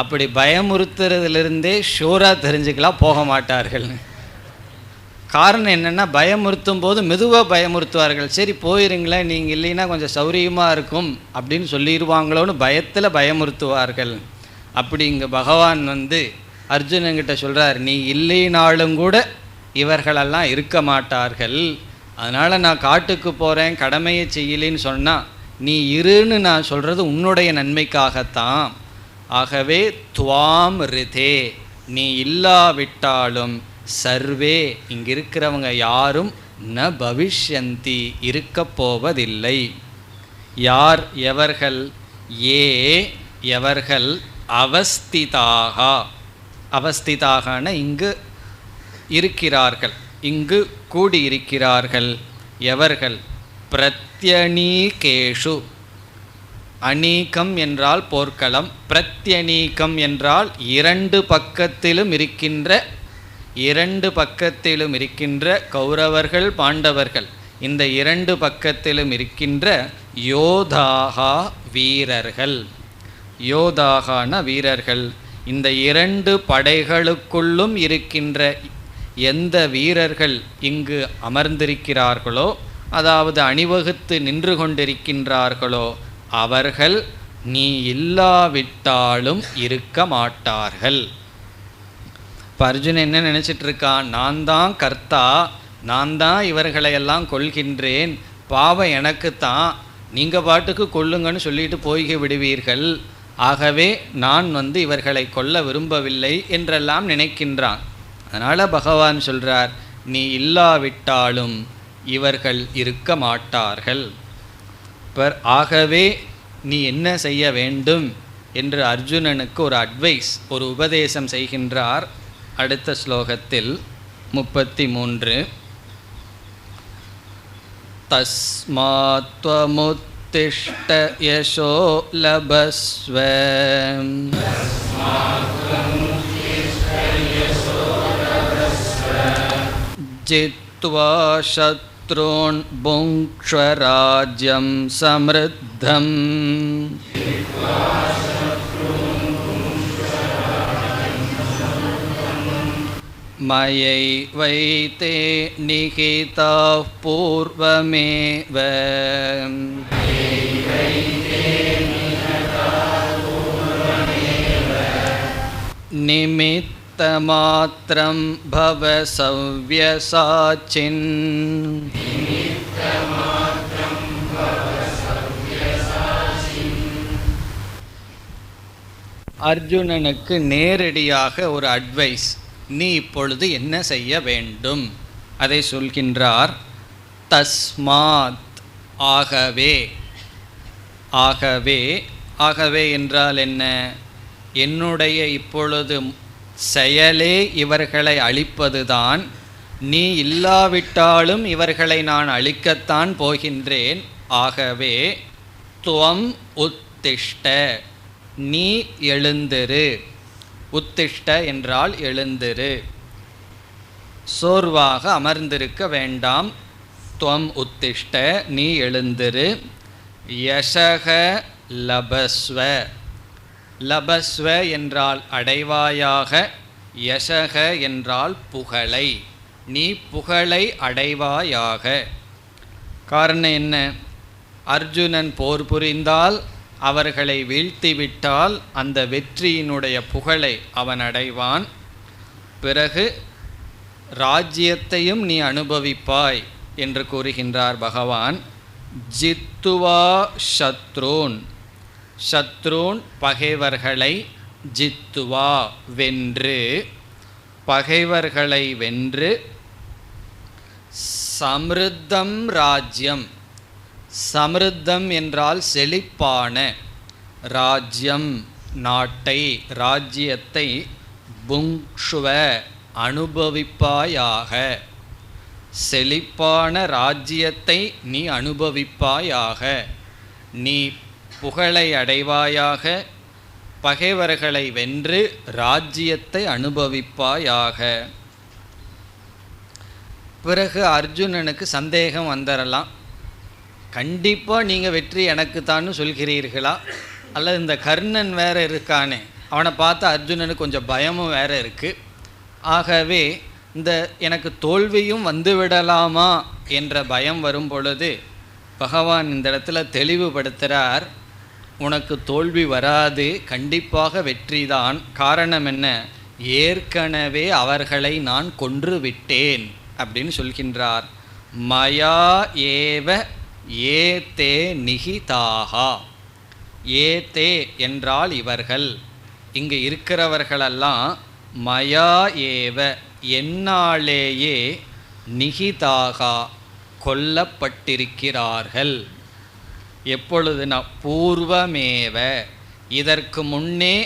அப்படி பயமுறுத்துறதுலேருந்தே ஷூராக தெரிஞ்சுக்கலாம் போக மாட்டார்கள். காரணம் என்னென்னா, பயமுறுத்தும் போது மெதுவாக பயமுறுத்துவார்கள். சரி போயிருங்களேன், நீங்கள் இல்லைன்னா கொஞ்சம் சௌரியமாக இருக்கும் அப்படின்னு சொல்லிடுவாங்களோன்னு பயத்தில் பயமுறுத்துவார்கள். அப்படி இங்கே பகவான் அர்ஜுனங்கிட்ட சொல்கிறார், நீ இல்லைனாலும் கூட இவர்களெல்லாம் இருக்க மாட்டார்கள். அதனால் நான் காட்டுக்கு போகிறேன், கடமையை செய்யலின்னு சொன்னால், நீ இருன்னு நான் சொல்கிறது உன்னுடைய நன்மைக்காகத்தான். ஆகவே துவாம் ரிதே, நீ இல்லாவிட்டாலும் சர்வே, இங்கே இருக்கிறவங்க யாரும் ந பவிஷ்யந்தி, இருக்க போவதில்லை. யார், எவர்கள், ஏ எவர்கள், அவஸ்திதாக, அவஸ்திதாகன இங்கு இருக்கிறார்கள், இங்கு கூடியிருக்கிறார்கள். எவர்கள், பிரத்யனீகேஷு, அநீகம் என்றால் போர்க்களம், பிரத்யனீகம் என்றால் இரண்டு பக்கத்திலும் இருக்கின்ற கௌரவர்கள் பாண்டவர்கள், இந்த இரண்டு பக்கத்திலும் இருக்கின்ற யோதாகா வீரர்கள். யோதாகான வீரர்கள், இந்த இரண்டு படைகளுக்குள்ளும் இருக்கின்ற எந்த வீரர்கள் இங்கு அமர்ந்திருக்கிறார்களோ, அதாவது அணிவகுத்து நின்று கொண்டிருக்கின்றார்களோ, அவர்கள் நீ இல்லாவிட்டாலும் இருக்க மாட்டார்கள். இப்போ அர்ஜுனன் என்ன நினச்சிட்ருக்கான், நான் தான் கர்த்தா, நான் தான் இவர்களையெல்லாம் கொள்கின்றேன், பாவம் எனக்குத்தான், நீங்கள் பாட்டுக்கு கொல்லுங்கன்னு சொல்லிட்டு போய்க விடுவீர்கள், ஆகவே நான் இவர்களை கொல்ல விரும்பவில்லை என்றெல்லாம் நினைக்கின்றான். அதனால் பகவான் சொல்கிறார், நீ இல்லாவிட்டாலும் இவர்கள் இருக்க மாட்டார்கள். ஆகவே நீ என்ன செய்ய வேண்டும் என்று அர்ஜுனனுக்கு ஒரு அட்வைஸ், ஒரு உபதேசம் செய்கின்றார். அடுத்த ஸ்லோகத்தில் 33, தஸ்மாத்வமுத்திஷ்ட யசோ லபஸ்வ ஜித்வா சத்ருன்னிஹதம் சத்ருன் புங்க்ஷ்வராஜ்யம் சம்ருத்தம். மயைவைதே நிகிதாः பூர்வமேவ. நிமித்தமாத்ரம் பவ சவ்யசாச்சின். அர்ஜுனனுக்கு நேரடியாக ஒரு அட்வைஸ், நீ இப்பொழுது என்ன செய்ய வேண்டும் அதை சொல்கின்றார். தஸ்மாத், ஆகவே. ஆகவே, ஆகவே என்றால் என்ன? என்னுடைய இப்பொழுது செயலே இவர்களை அழிப்பதுதான். நீ இல்லாவிட்டாலும் இவர்களை நான் அழிக்கத்தான் போகின்றேன். ஆகவே துவம் உத்திஷ்ட, நீ எழுந்திரு. உத்திஷ்ட என்றால் எழுந்திரு, சோர்வாக அமர்ந்திருக்க வேண்டாம். துவம் உத்திஷ்ட, நீ எழுந்திரு. யசக லபஸ்வ, லபஸ்வ என்றால் அடைவாயாக, யசக என்றால் புகழை, நீ புகழை அடைவாயாக. காரணம் என்ன? அர்ஜுனன் போர் புரிந்தால், அவர்களை வீழ்த்திவிட்டால் அந்த வெற்றியினுடைய புகழை அவன் அடைவான். பிறகு ராஜ்யத்தையும் நீ அனுபவிப்பாய் என்று கூறுகின்றார் பகவான். ஜித்துவா சத்ருன், சத்ருன் பகைவர்களை, ஜித்துவா வென்று, பகைவர்களை வென்று, சம்ருத்தம் ராஜ்யம், சம்ருத்தம் என்றால் செழிப்பான, ராஜ்யம் நாட்டை, ராஜ்யத்தை, புங்க்ஷ்வ அனுபவிப்பாயாக, செழிப்பான ராஜ்யத்தை நீ அனுபவிப்பாயாக, நீ புகழை அடைவாயாக, பகைவர்களை வென்று ராஜ்யத்தை அனுபவிப்பாயாக. பிறகு அர்ஜுனனுக்கு சந்தேகம் வந்துடலாம், கண்டிப்பாக நீங்கள் வெற்றி எனக்கு தான்னு சொல்கிறீர்களா, அல்லது இந்த கர்ணன் வேற இருக்கானே அவனை பார்த்து அர்ஜுனனுக்கு கொஞ்சம் பயமும் வேற இருக்குது. ஆகவே இந்த எனக்கு தோல்வியும் வந்துவிடலாமா என்ற பயம் வரும் பொழுது பகவான் இந்த இடத்துல தெளிவுபடுத்துகிறார். உனக்கு தோல்வி வராது, கண்டிப்பாக வெற்றிதான். காரணம் என்ன? ஏற்கனவே அவர்களை நான் கொன்று விட்டேன் அப்படின்னு சொல்கின்றார். மயா ஏவ ஏதே நிகிதாகா. ஏதே என்றால் இவர்கள், இங்கு இருக்கிறவர்களெல்லாம் மயா ஏவ என்னாலேயே, நிகிதாகா கொல்லப்பட்டிருக்கிறார்கள். எப்பொழுதுனா பூர்வமேவ, இதற்கு முன்னே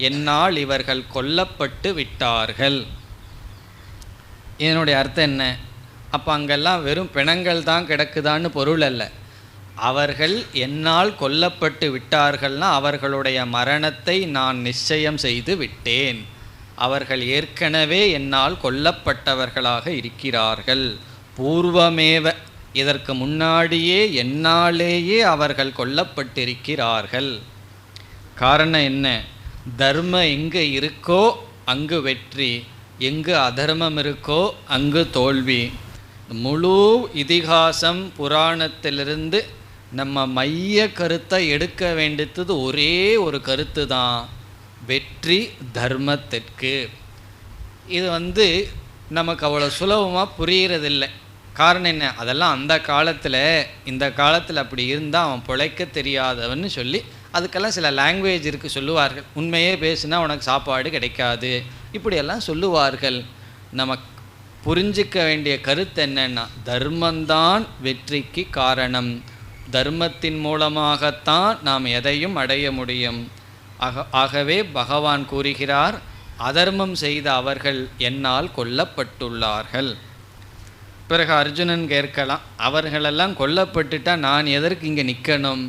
என்னால் இவர்கள் கொல்லப்பட்டு விட்டார்கள். இதனுடைய அர்த்தம் என்ன? அப்போ அங்கெல்லாம் வெறும் பிணங்கள் தான் கிடக்குதான்னு பொருள் அல்ல. அவர்கள் என்னால் கொல்லப்பட்டு விட்டார்கள்னா அவர்களுடைய மரணத்தை நான் நிச்சயம் செய்து விட்டேன். அவர்கள் ஏற்கனவே என்னால் கொல்லப்பட்டவர்களாக இருக்கிறார்கள். பூர்வமேவ, இதற்கு முன்னாடியே என்னாலேயே அவர்கள் கொல்லப்பட்டிருக்கிறார்கள். காரணம் என்ன? தர்மம் எங்கு இருக்கோ அங்கு வெற்றி, எங்கு அதர்மம் இருக்கோ அங்கு தோல்வி. முழு இதிகாசம் புராணத்திலிருந்து நம்ம மைய கருத்தை எடுக்க வேண்டியது ஒரே ஒரு கருத்து தான், வெற்றி தர்மத்திற்கு. இது நமக்கு அவ்வளோ சுலபமாக புரிகிறதில்லை. காரணம் என்ன? அதெல்லாம் அந்த காலத்தில், இந்த காலத்தில் அப்படி இருந்தால் அவன் பிழைக்க தெரியாதவன்னு சொல்லி அதுக்கெல்லாம் சில லாங்குவேஜ் இருக்குது சொல்லுவார்கள். உண்மையே பேசுனா உனக்கு சாப்பாடு கிடைக்காது, இப்படியெல்லாம் சொல்லுவார்கள். நமக்கு புரிஞ்சிக்க வேண்டிய கருத்து என்னன்னா, தர்மந்தான் வெற்றிக்கு காரணம். தர்மத்தின் மூலமாகத்தான் நாம் எதையும் அடைய முடியும். ஆகவே பகவான் கூறுகிறார், அதர்மம் செய்த அவர்கள் என்னால் கொல்லப்பட்டுள்ளார்கள். பிறகு அர்ஜுனன் கேட்கலாம், அவர்களெல்லாம் கொல்லப்பட்டுட்டா நான் எதற்கு இங்கே நிற்கணும்?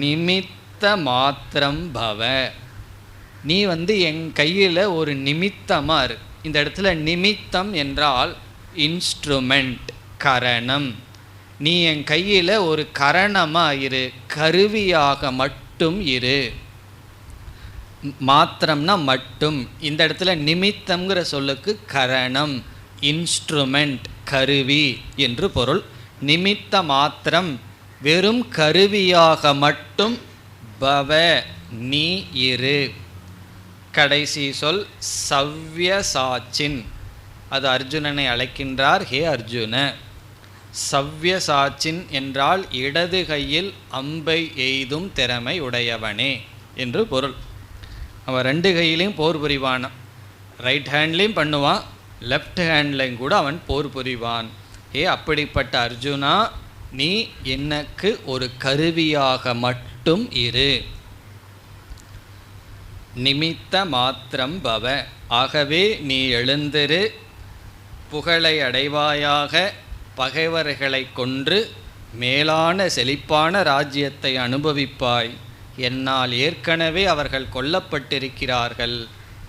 நிமித்த மாத்திரம் பவ, நீ என் கையில் ஒரு நிமித்தமாக இரு. இந்த இடத்துல நிமித்தம் என்றால் இன்ஸ்ட்ருமெண்ட், கரணம். நீ என் கையில் ஒரு கரணமாக இரு, கருவியாக மட்டும் இரு. மாத்திரம்னா மட்டும். இந்த இடத்துல நிமித்தம்ங்கிற சொல்லுக்கு கரணம், இன்ஸ்ட்ருமெண்ட், கருவி என்று பொருள். நிமித்த மாத்திரம், வெறும் கருவியாக மட்டும் பவ நீ இரு. கடைசி சொல் சவ்யசாச்சின். அது அர்ஜுனனை அழைக்கின்றார். ஹே அர்ஜுன, சவ்யசாச்சின் என்றால் இடது கையில் அம்பை எய்தும் திறமை உடையவனே என்று பொருள். அவன் ரெண்டு கையிலையும் போர் புரிவான். ரைட் ஹேண்ட்லேயும் பண்ணுவான், லெஃப்ட் ஹேண்ட்லையும் கூட அவன் போர் புரிவான். அப்படிப்பட்ட அர்ஜுனா, நீ எனக்கு ஒரு கருவியாக மட்டும் இரு. நிமித்த மாத்திரம் பவ. ஆகவே நீ எழுந்திரு, புகழை அடைவாயாக, பகைவர்களை கொன்று மேலான செழிப்பான ராஜ்யத்தை அனுபவிப்பாய். என்னால் ஏற்கனவே அவர்கள் கொல்லப்பட்டிருக்கிறார்கள்.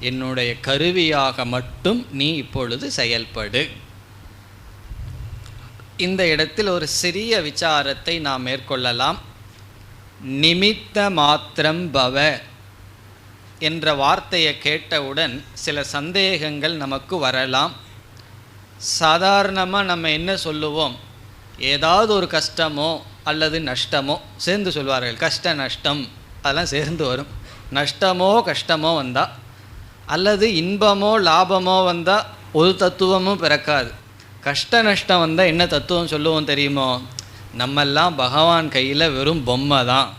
என்னுடைய கருவியாக மட்டும் நீ இப்பொழுது செயல்படு. இந்த இடத்தில் ஒரு சிறிய விசாரத்தை நாம் மேற்கொள்ளலாம். நிமித்த மாத்திரம் பவ என்ற வார்த்தையை கேட்டவுடன் சில சந்தேகங்கள் நமக்கு வரலாம். சாதாரணமாக நம்ம என்ன சொல்லுவோம், ஏதாவது ஒரு கஷ்டமோ அல்லது நஷ்டமோ சேர்ந்து சொல்வார்கள். கஷ்ட நஷ்டம் அதெல்லாம் சேர்ந்து வரும். நஷ்டமோ கஷ்டமோ வந்தால் அல்லது இன்பமோ லாபமோ வந்தால் ஒரு தத்துவமும் பிறக்காது. கஷ்ட நஷ்டம் வந்தால் என்ன தத்துவம் சொல்லுவோம் தெரியுமோ, நம்மெல்லாம் பகவான் கையில் வெறும் பொம்மை தான்,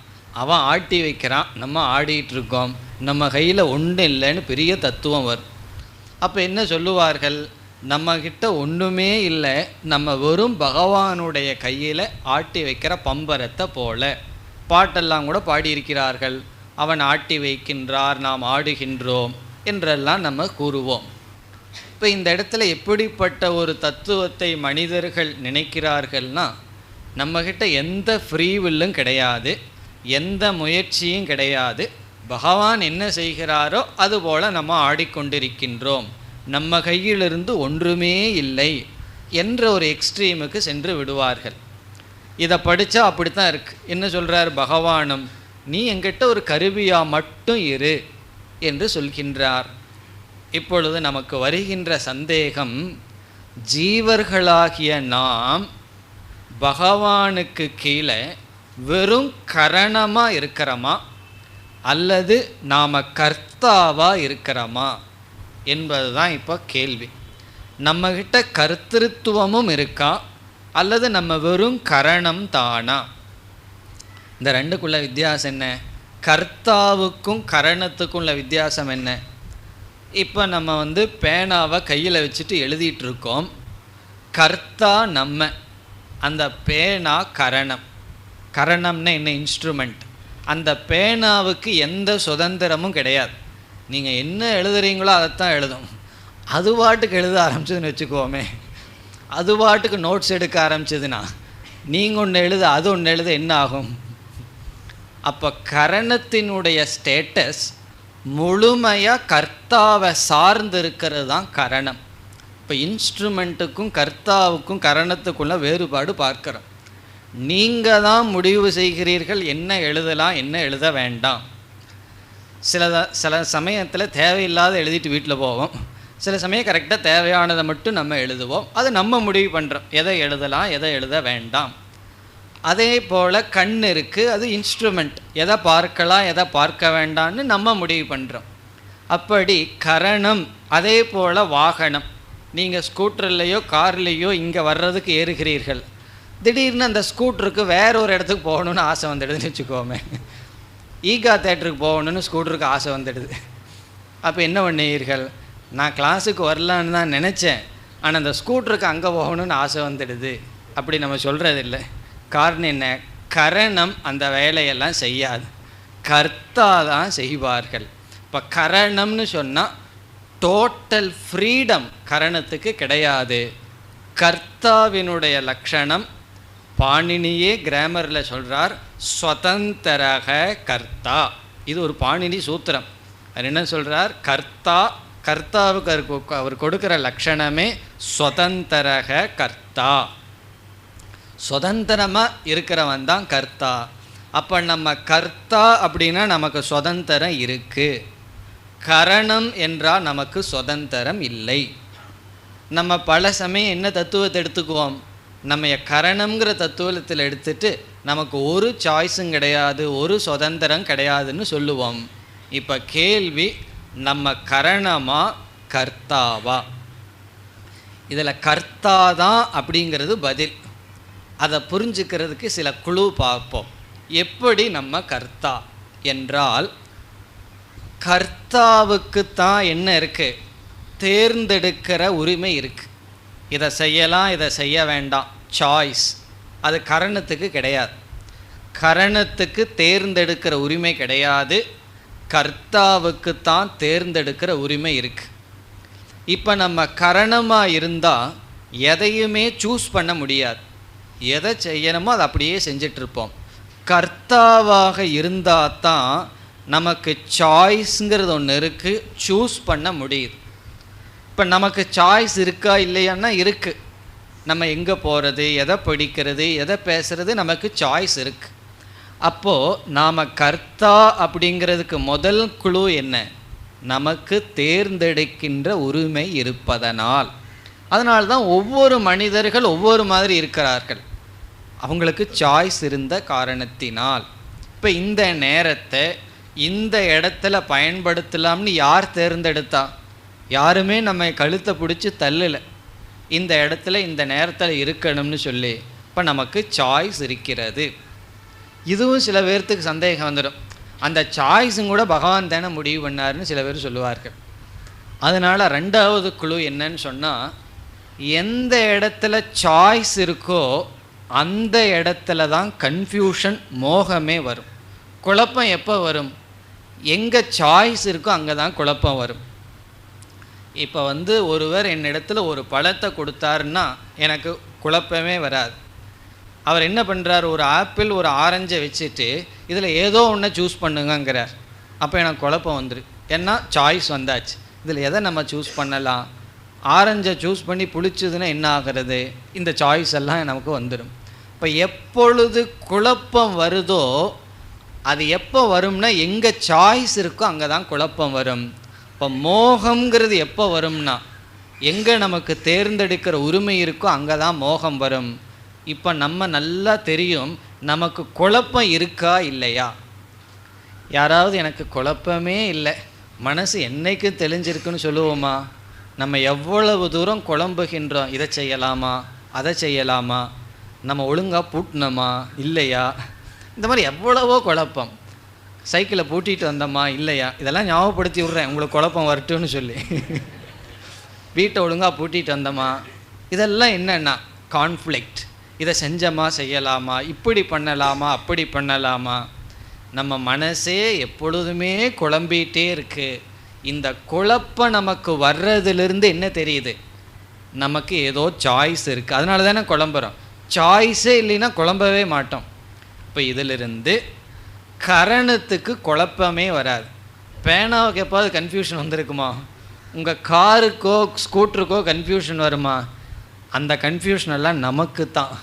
அவன் ஆட்டி வைக்கிறான், நம்ம ஆடிட்டுருக்கோம், நம்ம கையில் ஒன்றும் இல்லைன்னு பெரிய தத்துவம் வரும். அப்போ என்ன சொல்லுவார்கள், நம்மக்கிட்ட ஒன்றுமே இல்லை, நம்ம வெறும் பகவானுடைய கையில் ஆட்டி வைக்கிற பம்பரத்தை போல. பாட்டெல்லாம் கூட பாடியிருக்கிறார்கள். அவன் ஆட்டி வைக்கின்றார், நாம் ஆடுகின்றோம் என்றெல்லாம் நம்ம கூறுவோம். இப்போ இந்த இடத்துல எப்படிப்பட்ட ஒரு தத்துவத்தை மனிதர்கள் நினைக்கிறார்கள்னா, நம்மக்கிட்ட எந்த ஃப்ரீ வில்லும் கிடையாது, எந்த முயற்சியும் கிடையாது, பகவான் என்ன செய்கிறாரோ அதுபோல் நம்ம ஆடிக்கொண்டிருக்கின்றோம், நம்ம கையிலிருந்து ஒன்றுமே இல்லை என்ற ஒரு எக்ஸ்ட்ரீமுக்கு சென்று விடுவார்கள். இதை படித்தா அப்படித்தான் இருக்குது. என்ன சொல்கிறார் பகவானும், நீ என்கிட்ட ஒரு கருவியாக மட்டும் இரு என்று சொல்கின்றார். இப்பொழுது நமக்கு வருகின்ற சந்தேகம், ஜீவர்களாகிய நாம் பகவானுக்கு கீழே வெறும் கரணமாக இருக்கிறோமா அல்லது நாம் கர்த்தாவாக இருக்கிறோமா என்பது தான் இப்போ கேள்வி. நம்மக்கிட்ட கர்த்திருவமும் இருக்கா அல்லது நம்ம வெறும் கரணம் தானா? இந்த ரெண்டுக்குள்ள வித்தியாசம் என்ன? கர்த்தாவுக்கும் கரணத்துக்கும் உள்ள வித்தியாசம் என்ன? இப்போ நம்ம பேனாவை கையில் வச்சுட்டு எழுதிட்டுருக்கோம். கர்த்தா நம்ம, அந்த பேனா கரணம். கரணம்னா என்ன? இன்ஸ்ட்ருமெண்ட். அந்த பேனாவுக்கு எந்த சுதந்திரமும் கிடையாது. நீங்கள் என்ன எழுதுறீங்களோ அதைத்தான் எழுதும். அது பாட்டுக்கு எழுத ஆரம்பிச்சதுன்னு வச்சுக்கோமே, அது பாட்டுக்கு நோட்ஸ் எடுக்க ஆரம்பிச்சதுன்னா நீங்கள் ஒன்று எழுத அது ஒன்று எழுத என்ன ஆகும்? அப்போ கரணத்தினுடைய ஸ்டேட்டஸ் முழுமையாக கர்த்தாவை சார்ந்து இருக்கிறது தான் கரணம். இப்போ இன்ஸ்ட்ருமெண்ட்டுக்கும் கர்த்தாவுக்கும் கரணத்துக்குள்ள வேறுபாடு பார்க்குறோம். நீங்கள் தான் முடிவு செய்கிறீர்கள் என்ன எழுதலாம் என்ன எழுத வேண்டாம். சில சமயத்தில் தேவையில்லாத எழுதிட்டு வீட்டில் போவோம். சில சமயம் கரெக்டாக தேவையானதை மட்டும் நம்ம எழுதுவோம். அது நம்ம முடிவு பண்ணுறோம் எதை எழுதலாம் எதை எழுத வேண்டாம். அதே போல் கண் இருக்குது, அது இன்ஸ்ட்ருமெண்ட். எதை பார்க்கலாம் எதை பார்க்க வேண்டாம்னு நம்ம முடிவு பண்ணுறோம். அப்படி கரணம். அதே போல் வாகனம். நீங்கள் ஸ்கூட்டர்லேயோ கார்லேயோ இங்கே வர்றதுக்கு ஏறுகிறீர்கள். திடீர்னு அந்த ஸ்கூட்டருக்கு வேற ஒரு இடத்துக்கு போகணுன்னு ஆசை வந்துடுதுன்னு வச்சுக்கோமே. ஈகா தேட்டருக்கு போகணுன்னு ஸ்கூட்டருக்கு ஆசை வந்துடுது. அப்போ என்ன பண்ணுவீர்கள்? நான் கிளாஸுக்கு வரலான்னு தான் நினச்சேன், ஆனால் அந்த ஸ்கூட்டருக்கு அங்கே போகணுன்னு ஆசை வந்துடுது. அப்படி நம்ம சொல்கிறதில்ல. காரணம் என்ன? கரணம் அந்த வேலையெல்லாம் செய்யாது, கர்த்தா தான் செய்வார்கள். இப்போ கரணம்னு சொன்னால் டோட்டல் ஃப்ரீடம் கரணத்துக்கு கிடையாது. கர்த்தாவினுடைய லட்சணம் பாணினியே கிராமரில் சொல்கிறார், ஸ்வதந்தரக கர்த்தா. இது ஒரு பாணினி சூத்திரம். அது என்ன சொல்கிறார்? கர்த்தாவுக்கு அவர் கொடுக்குற லட்சணமே ஸ்வதந்தரக கர்த்தா. சுதந்திரமாக இருக்கிறவன் தான் கர்த்தா. அப்போ நம்ம கர்த்தா அப்படின்னா நமக்கு சுதந்திரம் இருக்குது. கரணம் என்றால் நமக்கு சுதந்திரம் இல்லை. நம்ம பல சமயம் என்ன தத்துவத்தை எடுத்துக்குவோம், நம்ம கரணம்ங்கிற தத்துவத்தில் எடுத்துட்டு நமக்கு ஒரு சாய்ஸும் கிடையாது, ஒரு சுதந்திரம் கிடையாதுன்னு சொல்லுவோம். இப்போ கேள்வி, நம்ம கரணமா கர்த்தாவா? இதில் கர்த்தா தான் அப்படிங்கிறது பதில். அதை புரிஞ்சுக்கிறதுக்கு சில குழு பார்ப்போம். எப்படி நம்ம கர்த்தா என்றால், கர்த்தாவுக்குத்தான் என்ன இருக்குது, தேர்ந்தெடுக்கிற உரிமை இருக்குது. இதை செய்யலாம், இதை செய்ய வேண்டாம், சாய்ஸ். அது கரணத்துக்கு கிடையாது. கரணத்துக்கு தேர்ந்தெடுக்கிற உரிமை கிடையாது, கர்த்தாவுக்குத்தான் தேர்ந்தெடுக்கிற உரிமை இருக்குது. இப்போ நம்ம கரணமாக இருந்தால் எதையுமே சூஸ் பண்ண முடியாது, எதை செய்யணுமோ அதை அப்படியே செஞ்சிட்ருப்போம். கர்த்தாவாக இருந்தால் தான் நமக்கு சாய்ஸுங்கிறது ஒன்று இருக்குது, சூஸ் பண்ண முடியுது. இப்போ நமக்கு சாய்ஸ் இருக்கா இல்லையான்னா இருக்குது. நம்ம எங்கே போகிறது, எதை படிக்கிறது, எதை பேசுகிறது, நமக்கு சாய்ஸ் இருக்குது. அப்போது நாம் கர்த்தா அப்படிங்கிறதுக்கு முதல் குழு என்ன, நமக்கு தேர்ந்தெடுக்கின்ற உரிமை இருப்பதனால். அதனால்தான் ஒவ்வொரு மனிதர்கள் ஒவ்வொரு மாதிரி இருக்கிறார்கள், அவங்களுக்கு சாய்ஸ் இருந்த காரணத்தினால். இப்போ இந்த நேரத்தை இந்த இடத்துல பயன்படுத்தலாம்னு யார் தேர்ந்தெடுத்தா? யாருமே நம்ம கழுத்தை பிடிச்சி தள்ளலை, இந்த இடத்துல இந்த நேரத்தில் இருக்கணும்னு சொல்லி. இப்போ நமக்கு சாய்ஸ் இருக்கிறது. இதுவும் சில பேர்த்துக்கு சந்தேகம் வந்துடும், அந்த சாய்ஸும் கூட பகவான் தானே முடிவு பண்ணாருன்னு சில பேர் சொல்லுவார்கள். அதனால் ரெண்டாவது குழு என்னன்னு சொன்னால், எந்த இடத்துல சாய்ஸ் இருக்கோ அந்த இடத்துல தான் கன்ஃபியூஷன், மோகமே வரும். குழப்பம் எப்போ வரும், எங்கே சாய்ஸ் இருக்கோ அங்கே தான் குழப்பம் வரும். இப்போ ஒருவர் என்னிடத்துல ஒரு பழத்தை கொடுத்தாருன்னா எனக்கு குழப்பமே வராது. அவர் என்ன பண்ணுறார், ஒரு ஆப்பிள் ஒரு ஆரஞ்சை வச்சுட்டு இதில் ஏதோ ஒன்றை சூஸ் பண்ணுங்கிறார். அப்போ எனக்கு குழப்பம் வந்துடும், ஏன்னா சாய்ஸ் வந்தாச்சு. இதில் எதை நம்ம சூஸ் பண்ணலாம், ஆரஞ்சை சூஸ் பண்ணி புளிச்சதுன்னா என்ன ஆகிறது, இந்த சாய்ஸ் எல்லாம் நமக்கு வந்துடும். இப்போ எப்பொழுது குழப்பம் வருதோ, அது எப்போ வரும்னா எங்கே சாய்ஸ் இருக்கோ அங்கே தான் குழப்பம் வரும். இப்போ மோகம்ங்கிறது எப்போ வரும்னா, எங்கே நமக்கு தேர்ந்தெடுக்கிற உரிமை இருக்கோ அங்கே தான் மோகம் வரும். இப்போ நம்ம நல்லா தெரியும் நமக்கு குழப்பம் இருக்கா இல்லையா. யாராவது எனக்கு குழப்பமே இல்லை, மனசு என்னைக்கு தெளிஞ்சிருக்குன்னு சொல்லுவோமா? நம்ம எவ்வளவு தூரம் குழம்புகின்றோம், இதை செய்யலாமா அதை செய்யலாமா, நம்ம ஒழுங்காக பூட்டினோமா இல்லையா, இந்த மாதிரி எவ்வளவோ குழப்பம். சைக்கிளை பூட்டிகிட்டு வந்தோமா இல்லையா, இதெல்லாம் ஞாபகப்படுத்தி விட்றேன் உங்களுக்கு குழப்பம் வரட்டும்னு சொல்லி. வீட்டை ஒழுங்காக பூட்டிகிட்டு வந்தோமா, இதெல்லாம் என்னென்னா கான்ஃப்ளிக்ட். இதை செஞ்சோமா செய்யலாமா, இப்படி பண்ணலாமா அப்படி பண்ணலாமா, நம்ம மனசே எப்பொழுதுமே குழம்பிகிட்டே இருக்குது. இந்த குழப்பம் நமக்கு வர்றதுலேருந்து என்ன தெரியுது, நமக்கு ஏதோ சாய்ஸ் இருக்குது, அதனால தானே குழம்புறோம். சாய்ஸே இல்லைன்னா குழம்பவே மாட்டோம். இப்போ இதிலிருந்து கரணத்துக்கு குழப்பமே வராது. பேனாவுக்கு எப்பாவது கன்ஃபியூஷன் வந்திருக்குமா? உங்கள் காருக்கோ ஸ்கூட்டருக்கோ கன்ஃபியூஷன் வருமா? அந்த கன்ஃபியூஷன் எல்லாம் நமக்கு தான்.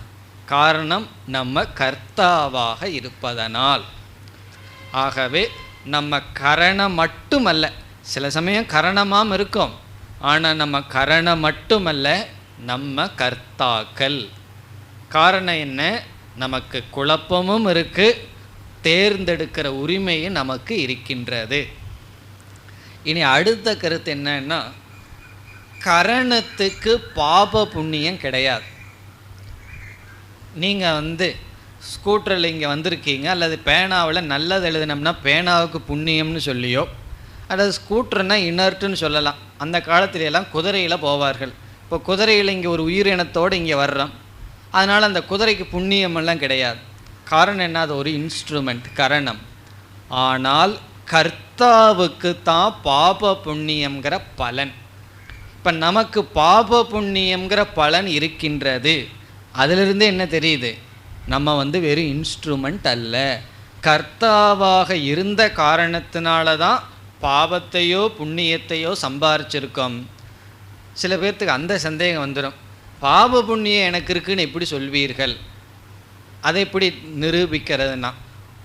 காரணம் நம்ம கர்த்தாவாக இருப்பதனால். ஆகவே நம்ம கரணம் மட்டுமல்ல, சில சமயம் கரணமாம் இருக்கும், ஆனால் நம்ம கரணம் மட்டுமல்ல, நம்ம கர்த்தாக்கள். காரணம் என்ன, நமக்கு குழப்பமும் இருக்குது, தேர்ந்தெடுக்கிற உரிமையும் நமக்கு இருக்கின்றது. இனி அடுத்த கருத்து என்னன்னா, கரணத்துக்கு பாப புண்ணியம் கிடையாது. நீங்கள் ஸ்கூட்டரில் இங்கே வந்திருக்கீங்க, அல்லது பேனாவில் நல்லது எழுதினோம்னா பேனாவுக்கு புண்ணியம்னு சொல்லியோ, அல்லது ஸ்கூட்டர்னா இனர்ட்டுன்னு சொல்லலாம். அந்த காலத்திலெல்லாம் குதிரையில் போவார்கள். இப்போ குதிரையில் இங்கே ஒரு உயிரினத்தோடு இங்கே வர்றோம், அதனால் அந்த குதிரைக்கு புண்ணியமெல்லாம் கிடையாது. காரணம் என்ன, அது ஒரு இன்ஸ்ட்ருமெண்ட், கரணம். ஆனால் கர்த்தாவுக்கு தான் பாப புண்ணியங்கிற பலன். இப்போ நமக்கு பாப புண்ணியங்கிற பலன் இருக்கின்றது. அதிலிருந்து என்ன தெரியுது, நம்ம வெறும் இன்ஸ்ட்ருமெண்ட் அல்ல, கர்த்தாவாக இருந்த காரணத்தினால தான் பாவத்தையோ புண்ணியத்தையோ சம்பாரிச்சிருக்கோம். சில பேர்த்துக்கு அந்த சந்தேகம் வந்துடும், பாவ புண்ணியம் எனக்கு இருக்குன்னு எப்படி சொல்வீர்கள்? அதை எப்படி நிரூபிக்கிறதுனா,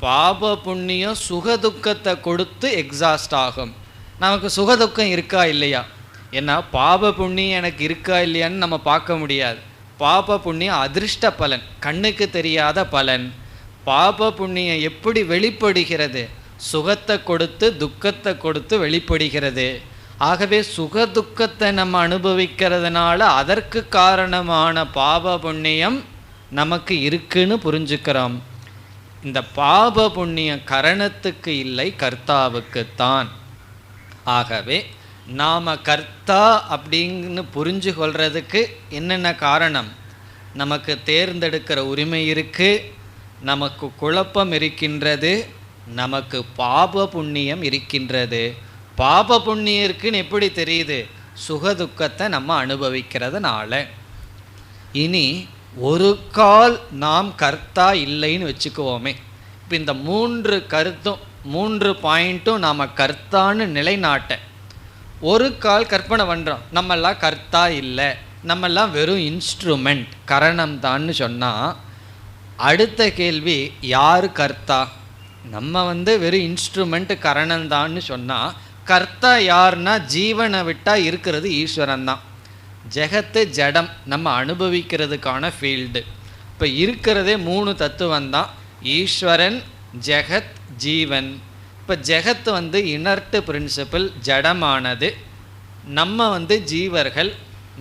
பாப புண்ணியம் சுகதுக்கத்தை கொடுத்து எக்ஸாஸ்ட் ஆகும். நமக்கு சுகதுக்கம் இருக்கா இல்லையா? ஏன்னா பாப புண்ணியம் எனக்கு இருக்கா இல்லையான்னு நம்ம பார்க்க முடியாது. பாப புண்ணியம் அதிர்ஷ்ட பலன், கண்ணுக்கு தெரியாத பலன். பாப புண்ணியம் எப்படி வெளிப்படுகிறது? சுகத்தை கொடுத்து துக்கத்தை கொடுத்து வெளிப்படுகிறது. ஆகவே சுக துக்கத்தை நம்ம அனுபவிக்கிறதுனால அதற்கு காரணமான பாப புண்ணியம் நமக்கு இருக்குன்னு புரிஞ்சுக்கிறோம். இந்த பாப புண்ணியம் கரணத்துக்கு இல்லை, கர்த்தாவுக்குத்தான். ஆகவே நாம் கர்த்தா அப்படின்னு புரிஞ்சு கொள்றதுக்கு என்னென்ன காரணம்? நமக்கு தேர்ந்தெடுக்கிற உரிமை இருக்குது, நமக்கு குழப்பம் இருக்கின்றது, நமக்கு பாப புண்ணியம் இருக்கின்றது. பாப புண்ணியம் இருக்குன்னு எப்படி தெரியுது? சுகதுக்கத்தை நம்ம அனுபவிக்கிறதுனால. இனி ஒரு கால் நாம் கர்த்தா இல்லைன்னு வச்சுக்குவோமே. இப்போ இந்த 3 கருத்தும் 3 பாயிண்ட்டும் நாம் கர்த்தான்னு நிலைநாட்ட ஒரு கால் கற்பனை பண்ணுறோம், நம்மெல்லாம் கர்த்தா இல்லை, நம்மெல்லாம் வெறும் இன்ஸ்ட்ருமெண்ட், கரணம் தான்னு சொன்னால், அடுத்த கேள்வி யார் கர்த்தா? நம்ம வெறும் இன்ஸ்ட்ருமெண்ட் கரணம் தான்னு சொன்னால், கர்த்தா யாருன்னா ஜீவனை விட்டால் இருக்கிறது ஈஸ்வரன் தான். ஜெகத்து ஜடம், நம்ம அனுபவிக்கிறதுக்கான ஃபீல்டு. இப்போ இருக்கிறதே 3 தத்துவம் தான், ஈஸ்வரன், ஜெகத், ஜீவன். இப்போ ஜெகத்து இனர்ட் பிரின்சிபிள், ஜடமானது. நம்ம ஜீவர்கள்,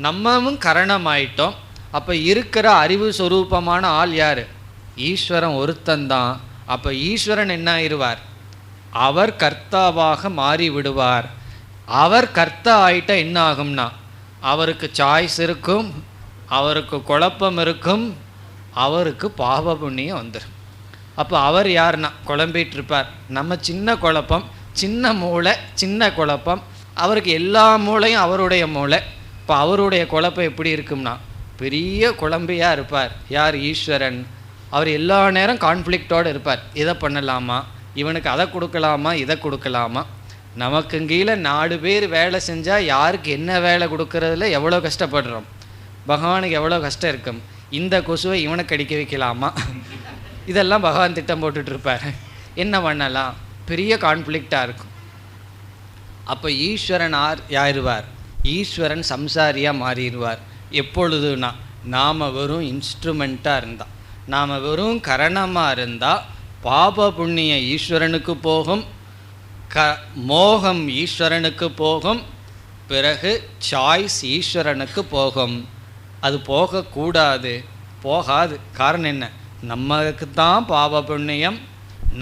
நம்மவும் கரணமாயிட்டோம். அப்போ இருக்கிற அறிவு சொரூபமான ஆள் யார்? ஈஸ்வரன் ஒருத்தந்தான். அப்போ ஈஸ்வரன் என்ன ஆயிடுவார்? அவர் கர்த்தாவாக மாறி விடுவார். அவர் கர்த்தா ஆயிட்டா என்ன ஆகும்னா, அவருக்கு சாய்ஸ் இருக்கும், அவருக்கு குழப்பம் இருக்கும், அவருக்கு பாவ புண்ணியம் வந்துடும். அப்போ அவர் யாருன்னா குழம்பிட்டு இருப்பார். நம்ம சின்ன குழப்பம், சின்ன மூளை, சின்ன குழப்பம். அவருக்கு எல்லா மூளையும் அவருடைய மூளை. இப்போ அவருடைய குழப்பம் எப்படி இருக்கும்னா பெரிய குழம்பியாக இருப்பார். யார்? ஈஸ்வரன். அவர் எல்லா நேரம் கான்ஃப்ளிக்டோடு இருப்பார். இதை பண்ணலாமா, இவனுக்கு அதை கொடுக்கலாமா, இதை கொடுக்கலாமா. நமக்கு கீழே 4 பேர் வேலை செஞ்சால் யாருக்கு என்ன வேலை கொடுக்கறதுல எவ்வளோ கஷ்டப்படுறோம். பகவானுக்கு எவ்வளோ கஷ்டம் இருக்கும். இந்த கொசுவை இவனுக்கு அடிக்க வைக்கலாமா, இதெல்லாம் பகவான் திட்டம் போட்டுட்ருப்பார். என்ன பண்ணலாம், பெரிய கான்ஃப்ளிக்டாக இருக்கும். அப்போ ஈஸ்வரன் யாருவார்? ஈஸ்வரன் சம்சாரியாக மாறிடுவார். எப்பொழுதுனா நாம் வெறும் இன்ஸ்ட்ருமெண்ட்டாக இருந்தால், நாம் வெறும் கரணமாக இருந்தால் பாப புண்ணிய ஈஸ்வரனுக்கு போகும், மோகம் ஈஸ்வரனுக்கு போகும், பிறகு சாய்ஸ் ஈஸ்வரனுக்கு போகும். அது போகக்கூடாது, போகாது. காரணம் என்ன? நமக்குத்தான் பாப புண்ணியம்,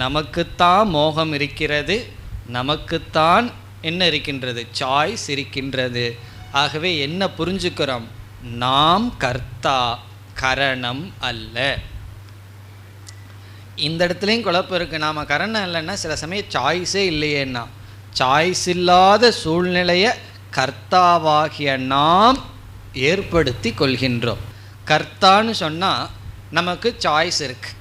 நமக்குத்தான் மோகம் இருக்கிறது, நமக்குத்தான் என்ன இருக்கின்றது? சாய்ஸ் இருக்கின்றது. ஆகவே என்ன புரிஞ்சுக்கிறோம்? நாம் கர்த்தா, கரணம் அல்ல. இந்த இடத்துலையும் குழப்பம் இருக்குது. நாம் கரணம் இல்லைன்னா சில சமயம் சாய்ஸே இல்லையேன்னா, சாய்ஸ் இல்லாத சூழ்நிலையை கர்த்தாவாகிய நாம் ஏற்படுத்தி கொள்கின்றோம். கர்த்தான்னு சொன்னால் நமக்கு சாய்ஸ் இருக்குது.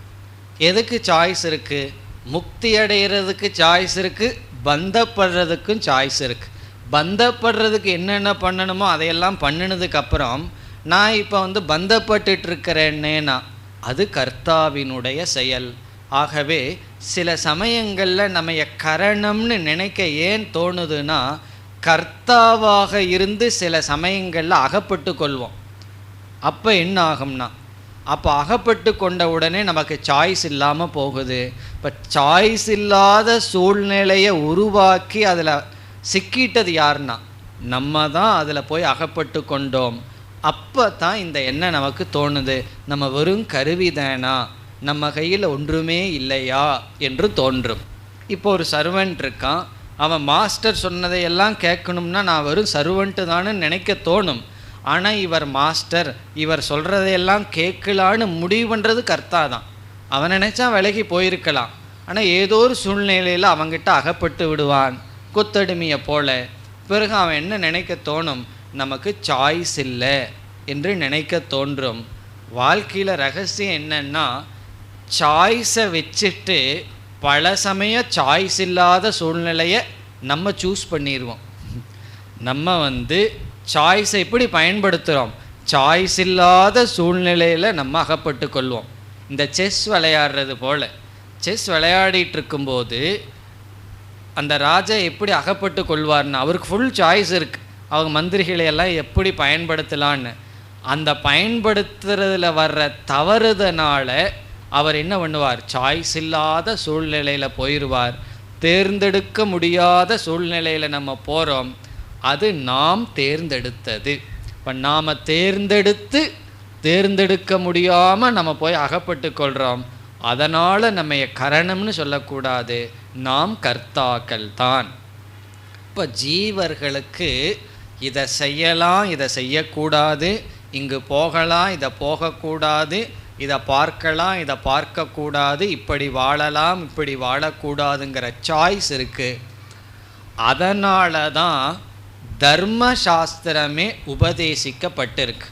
எதுக்கு சாய்ஸ் இருக்குது? முக்தி அடைகிறதுக்கு சாய்ஸ் இருக்குது, பந்தப்படுறதுக்கும் சாய்ஸ் இருக்குது. பந்தப்படுறதுக்கு என்னென்ன பண்ணணுமோ அதையெல்லாம் பண்ணினதுக்கப்புறம் நான் இப்போ பந்தப்பட்டுருக்கிறேன்னேனா அது கர்த்தாவினுடைய செயல். ஆகவே சில சமயங்களில் நம்ம கரணம்னு நினைக்க ஏன் தோணுதுன்னா, கர்த்தாவாக இருந்து சில சமயங்களில் அகப்பட்டு கொள்வோம். அப்போ என்ன ஆகும்னா, அப்போ அகப்பட்டு கொண்ட உடனே நமக்கு சாய்ஸ் இல்லாமல் போகுது. இப்போ சாய்ஸ் இல்லாத சூழ்நிலையை உருவாக்கி அதில் சிக்கிட்டது யாருன்னா நம்ம தான். அதில் போய் அகப்பட்டு கொண்டோம். அப்போ தான் இந்த எண்ணம் நமக்கு தோணுது, நம்ம வெறும் கருவிதானா, நம்ம கையில் ஒன்றுமே இல்லையா என்று தோன்றும். இப்போ ஒரு சர்வெண்ட் இருக்கான், அவன் மாஸ்டர் சொன்னதையெல்லாம் கேட்கணும்னா நான் வெறும் சர்வெண்ட்டு தானு நினைக்க தோணும். ஆனால் இவர் மாஸ்டர், இவர் சொல்கிறதையெல்லாம் கேட்கலான்னு முடிவு பண்ணுறது கர்த்தா தான். அவன் நினச்சா விலகி போயிருக்கலாம், ஆனால் ஏதோ ஒரு சூழ்நிலையில் அவங்கிட்ட அகப்பட்டு விடுவான், கொத்தடிமையை போல. பிறகு அவன் என்ன நினைக்க தோணும்? நமக்கு சாய்ஸ் இல்லை என்று நினைக்க தோன்றும். வாழ்க்கையில் ரகசியம் என்னன்னா, சாய்ஸை வச்சுட்டு பல சமயம் சாய்ஸ் இல்லாத சூழ்நிலையை நம்ம சூஸ் பண்ணிடுவோம். நம்ம சாய்ஸை எப்படி பயன்படுத்துகிறோம்? சாய்ஸ் இல்லாத சூழ்நிலையில் நம்ம அகப்பட்டு கொள்வோம். இந்த செஸ் விளையாடுறது போல். செஸ் விளையாடிட்டு இருக்கும்போது அந்த ராஜா எப்படி அகப்பட்டு கொள்வார்னு அவருக்கு ஃபுல் சாய்ஸ் இருக்குது. அவங்க மந்திரிகளை எல்லாம் எப்படி பயன்படுத்தலான்னு. அந்த பயன்படுத்துறதுல வர்ற தவறுதனால அவர் என்ன பண்ணுவார், சாய்ஸ் இல்லாத சூழ்நிலையில் போயிடுவார். தேர்ந்தெடுக்க முடியாத சூழ்நிலையில் நம்ம போகிறோம். அது நாம் தேர்ந்தெடுத்தது. இப்போ நாம் தேர்ந்தெடுக்க முடியாமல் நம்ம போய் அகப்பட்டு கொள்கிறோம். அதனால் நம்ம கரணம்னு சொல்லக்கூடாது, நாம் கர்த்தாக்கள் தான். இப்போ ஜீவர்களுக்கு இதை செய்யலாம், இதை செய்யக்கூடாது, இங்கு போகலாம், இதை போகக்கூடாது, இதை பார்க்கலாம், இதை பார்க்கக்கூடாது, இப்படி வாழலாம், இப்படி வாழக்கூடாதுங்கிற சாய்ஸ் இருக்குது. அதனால தான் தர்மசாஸ்திரமே உபதேசிக்கப்பட்டிருக்கு.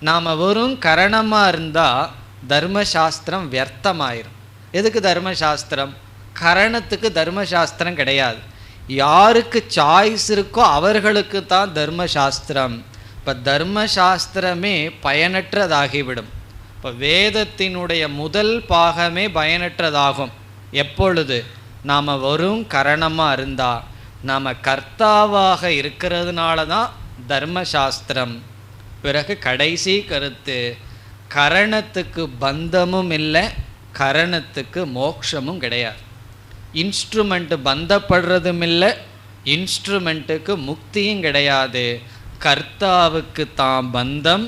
நாம் வெறும் கரணமாக இருந்தால் தர்மசாஸ்திரம் வியர்த்தமாயிரும். எதுக்கு தர்மசாஸ்திரம்? கரணத்துக்கு தர்மசாஸ்திரம் கிடையாது. யாருக்கு சாய்ஸ் இருக்கோ அவர்களுக்கு தான் தர்மசாஸ்திரம். இப்போ தர்மசாஸ்திரமே பயனற்றதாகிவிடும். இப்போ வேதத்தினுடைய முதல் பாகமே பயனற்றதாகும். எப்பொழுது? நாம் வெறும் கரணமாக இருந்தால். நாம் கர்த்தாவாக இருக்கிறதுனால தான் தர்மசாஸ்திரம். பிறகு கடைசி கருத்து, கரணத்துக்கு பந்தமும் இல்லை, கரணத்துக்கு மோட்சமும் கிடையாது. இன்ஸ்ட்ருமெண்ட்டு பந்தப்படுறதும் இல்லை, இன்ஸ்ட்ருமெண்ட்டுக்கு முக்தியும் கிடையாது. கர்த்தாவுக்கு தான் பந்தம்,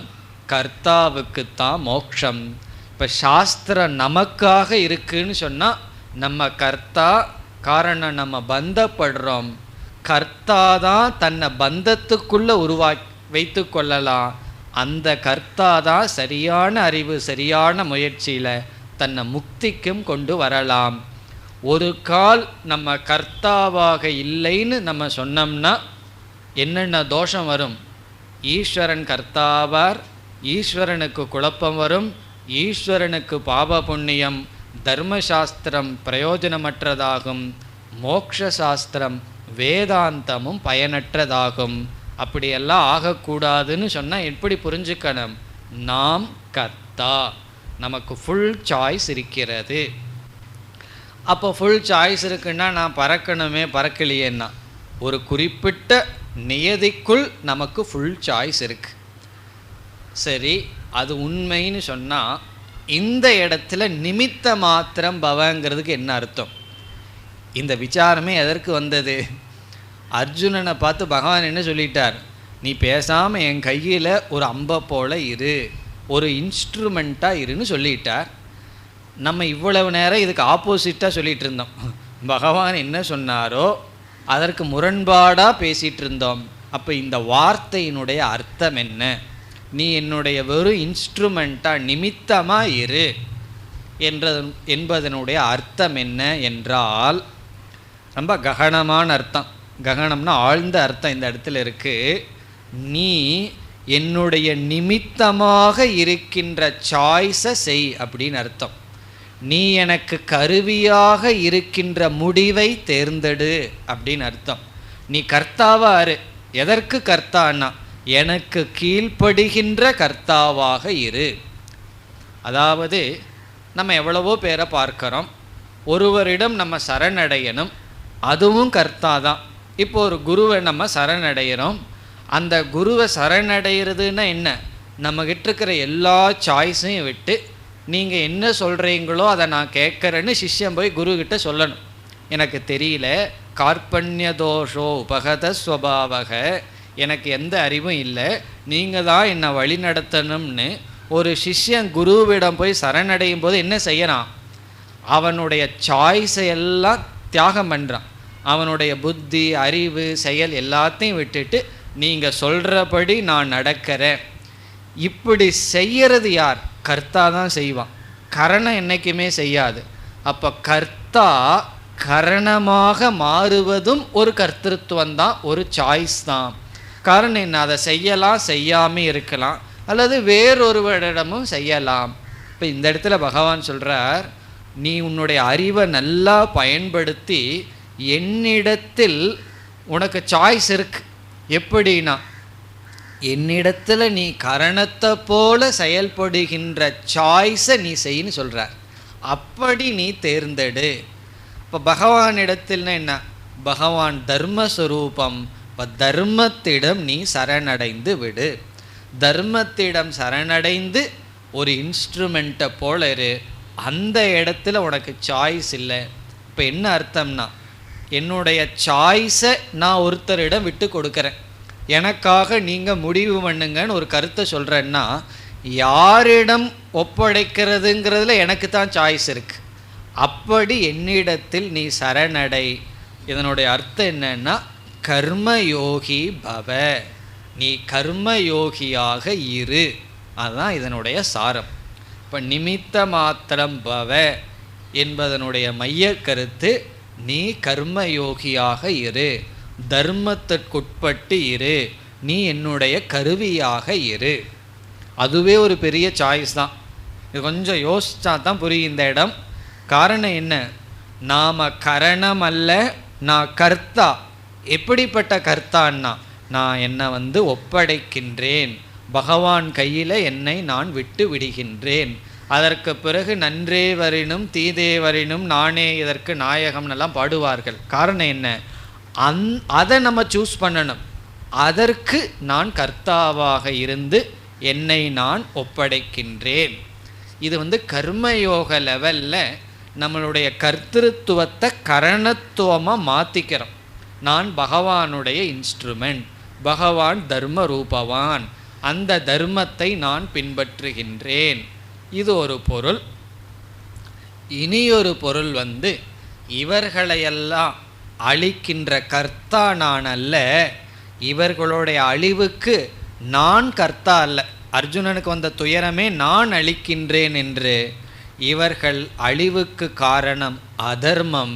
கர்த்தாவுக்கு தான் மோட்சம். இப்போ சாஸ்திரம் நமக்காக இருக்குன்னு சொன்னால் நம்ம கர்த்தா. காரணம் நம்ம பந்தப்படுறோம். கர்த்தா தான் தன்னை பந்தத்துக்குள்ளே வைத்து கொள்ளலாம். அந்த கர்த்தா தான் சரியான அறிவு, சரியான முயற்சியில் தன்னை முக்திக்கும் கொண்டு வரலாம். ஒரு கால் நம்ம கர்த்தாவாக இல்லைன்னு நம்ம சொன்னோம்னா என்னென்ன தோஷம் வரும்? ஈஸ்வரன் கர்த்தாவார், ஈஸ்வரனுக்கு குழப்பம் வரும், ஈஸ்வரனுக்கு பாப புண்ணியம், தர்மசாஸ்திரம் பிரயோஜனமற்றதாகும், மோக்ஷாஸ்திரம் வேதாந்தமும் பயனற்றதாகும். அப்படியெல்லாம் ஆகக்கூடாதுன்னு சொன்னால் எப்படி புரிஞ்சுக்கணும்? நாம் கர்த்தா, நமக்கு ஃபுல் சாய்ஸ் இருக்கிறது. அப்போ ஃபுல் சாய்ஸ் இருக்குன்னா நான் பறக்கணுமே, பறக்கலையேன்னா ஒரு குறிப்பிட்ட நியதிக்குள் நமக்கு ஃபுல் சாய்ஸ் இருக்குது. சரி, அது உண்மைன்னு சொன்னால் இந்த இடத்துல நிமித்த மாத்திரம் பவங்கிறதுக்கு என்ன அர்த்தம்? இந்த விசாரமே எதற்கு வந்தது? அர்ஜுனனை பார்த்து பகவான் என்ன சொல்லிட்டார்? நீ பேசாமல் என் கையில் ஒரு அம்பை போல இரு, ஒரு இன்ஸ்ட்ருமெண்ட்டாக இருன்னு சொல்லிட்டார். நம்ம இவ்வளவு நேரம் இதுக்கு ஆப்போசிட்டாக சொல்லிகிட்டு இருந்தோம். பகவான் என்ன சொன்னாரோ அதற்கு முரண்பாடாக பேசிகிட்டு இருந்தோம். அப்போ இந்த வார்த்தையினுடைய அர்த்தம் என்ன? நீ என்னுடைய வெறும் இன்ஸ்ட்ருமெண்ட்டாக நிமித்தமாக இரு என்பதனுடைய அர்த்தம் என்ன என்றால் ரொம்ப ககனமான அர்த்தம். ககனம்னா ஆழ்ந்த அர்த்தம் இந்த இடத்துல இருக்குது. நீ என்னுடைய நிமித்தமாக இருக்கின்ற சாய்ஸை செய் அப்படின்னு அர்த்தம். நீ எனக்கு கருவியாக இருக்கின்ற முடிவை தேர்ந்தெடு அப்படின்னு அர்த்தம். நீ கர்த்தாவாரு. எதற்கு கர்த்தான்னா எனக்கு கீழ்ப்படுகின்ற கர்த்தாவாக இரு. அதாவது நம்ம எவ்வளவோ பேரை பார்க்குறோம், ஒருவரிடம் நம்ம சரணடையணும், அதுவும் கர்த்தா தான். இப்போ ஒரு குருவை நம்ம சரணடைகிறோம். அந்த குருவை சரணடைகிறதுன்னா என்ன? நம்மகிட்ட இருக்கிற எல்லா சாய்ஸையும் விட்டு நீங்கள் என்ன சொல்கிறீங்களோ அதை நான் கேட்குறேன்னு சிஷ்யன் போய் குருக்கிட்ட சொல்லணும். எனக்கு தெரியல, கார்பண்ய தோஷோ உபகத ஸ்வபாவக, எனக்கு எந்த அறிவும் இல்லை, நீங்கள் தான் என்னை வழி நடத்தணும்னு ஒரு சிஷ்யன் குருவிடம் போய் சரணடையும் போது என்ன செய்யறான்? அவனுடைய சாய்ஸை எல்லாம் தியாகம் பண்ணுறான். அவனுடைய புத்தி, அறிவு, செயல் எல்லாத்தையும் விட்டுட்டு நீங்கள் சொல்கிறபடி நான் நடக்கிறேன். இப்படி செய்கிறது யார்? கர்த்தா தான் செய்வான். கரணம் என்றைக்குமே செய்யாது. அப்போ கர்த்தா கரணமாக மாறுவதும் ஒரு கர்த்திருவம் தான், ஒரு சாய்ஸ் தான். காரணம் என்ன? அதை செய்யலாம், செய்யாமல் இருக்கலாம், அல்லது வேறொருவரிடமும் செய்யலாம். இப்போ இந்த இடத்துல பகவான் சொல்கிறார், நீ உன்னுடைய அறிவை நல்லா பயன்படுத்தி என்னிடத்தில் உனக்கு சாய்ஸ் இருக்கு. எப்படின்னா என்னிடத்தில் நீ கரணத்தை போல செயல்படுகின்ற சாய்ஸை நீ செய்யின்னு சொல்கிறார். அப்படி நீ தேர்ந்தெடு. இப்போ பகவானிடத்தில்னா என்ன? பகவான் தர்மஸ்வரூபம். இப்போ தர்மத்திடம் நீ சரணடைந்து விடு. தர்மத்திடம் சரணடைந்து ஒரு இன்ஸ்ட்ருமெண்ட்டை போல இரு. அந்த இடத்துல உனக்கு சாய்ஸ் இல்லை. இப்போ என்ன அர்த்தம்னா, என்னுடைய சாய்ஸை நான் ஒருத்தரிடம் விட்டு கொடுக்குறேன், எனக்காக நீங்கள் முடிவு பண்ணுங்கன்னு ஒரு கருத்தை சொல்கிறேன்னா, யாரிடம் ஒப்படைக்கிறதுங்கிறதுல எனக்கு தான் சாய்ஸ் இருக்குது. அப்படி என்னிடத்தில் நீ சரணடை. இதனுடைய அர்த்தம் என்னன்னா, கர்மயோகி பவ, நீ கர்மயோகியாக இரு. அதுதான் இதனுடைய சாரம். இப்போ நிமித்த மாத்திரம் பவ என்பதனுடைய மைய கருத்து, நீ கர்மயோகியாக இரு, தர்மத்திற்குட்பட்டு இரு, நீ என்னுடைய கருவியாக இரு. அதுவே ஒரு பெரிய சாய்ஸ் தான். இது கொஞ்சம் யோசிச்சா தான் புரியும் இந்த இடம். காரணம் என்ன? நாம் கரணம் அல்ல, நான் கர்த்தா. எப்படிப்பட்ட கர்த்தான்னா, நான் என்னை ஒப்படைக்கின்றேன், பகவான் கையில் என்னை நான் விட்டு விடுகின்றேன். அதற்கு பிறகு நன்றே வரினும் தீதே வரினும் நானே இதற்கு நாயகம்னெல்லாம் பாடுவார்கள். காரணம் என்ன? அதை நம்ம சூஸ் பண்ணணும். அதற்கு நான் கர்த்தாவாக இருந்து என்னை நான் ஒப்படைக்கின்றேன். இது கர்மயோக லெவலில் நம்மளுடைய கர்த்திருவத்தை கரணத்துவமாக மாற்றிக்கிறோம். நான் பகவானுடைய இன்ஸ்ட்ருமெண்ட், பகவான் தர்ம ரூபவான், அந்த தர்மத்தை நான் பின்பற்றுகின்றேன். இது ஒரு பொருள். இனியொரு பொருள் இவர்களையெல்லாம் அழிக்கின்ற கர்த்தா நான் அல்ல, இவர்களுடைய அழிவுக்கு நான் கர்த்தா அல்ல. அர்ஜுனனுக்கு வந்த துயரமே நான் அழிக்கின்றேன் என்று. இவர்கள் அழிவுக்கு காரணம் அதர்மம்.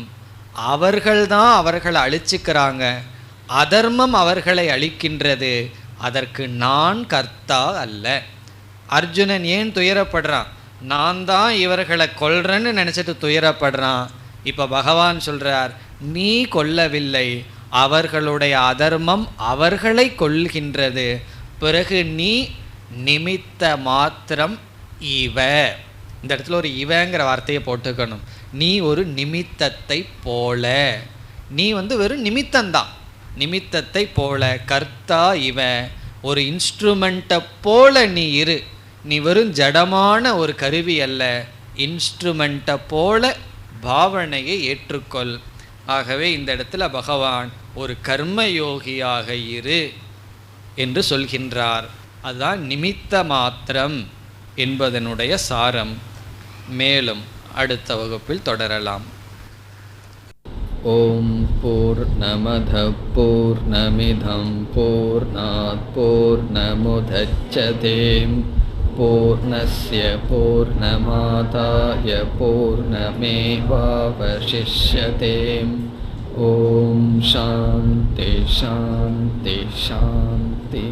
அவர்கள்தான் அவர்களை அழிச்சுக்கிறாங்க, அதர்மம் அவர்களை அழிக்கின்றது. அதற்கு நான் கர்த்தா அல்ல. அர்ஜுனன் ஏன் துயரப்படுறான்? நான் தான் இவர்களை கொல்றேன்னு நினச்சிட்டு துயரப்படுறான். இப்போ பகவான் சொல்கிறார், நீ கொல்லவில்லை, அவர்களுடைய அதர்மம் அவர்களை கொல்கின்றது. பிறகு நீ நிமித்த மாத்திரம் இவ. இந்த இடத்துல ஒரு இவங்கிற வார்த்தையை போட்டுக்கணும். நீ ஒரு நிமித்தத்தை போல, நீ வெறும் நிமித்தந்தான், நிமித்தத்தை போல. கர்த்தா இவ, ஒரு இன்ஸ்ட்ருமெண்ட்டை போல நீ இரு. நீ வெறும் ஜடமான ஒரு கருவி அல்ல, இன்ஸ்ட்ருமெண்ட்டை போல பாவனையை ஏற்றுக்கொள். ஆகவே இந்த இடத்துல பகவான் ஒரு கர்மயோகியாக இரு என்று சொல்கின்றார். அதுதான் நிமித்த மாத்திரம் என்பதனுடைய சாரம். மேலும் அடுத்த வகுப்பில் தொடரலாம். ஓம் பூர்ணமத பூர்ணமிதம் பூர்ணாத் பூர்ணமுதச்யதே பூர்ணஸ்ய பூர்ணமாதாய பூர்ணமேவாவசிஷ்யதே. ஓம் சாந்தி சாந்தி சாந்தி.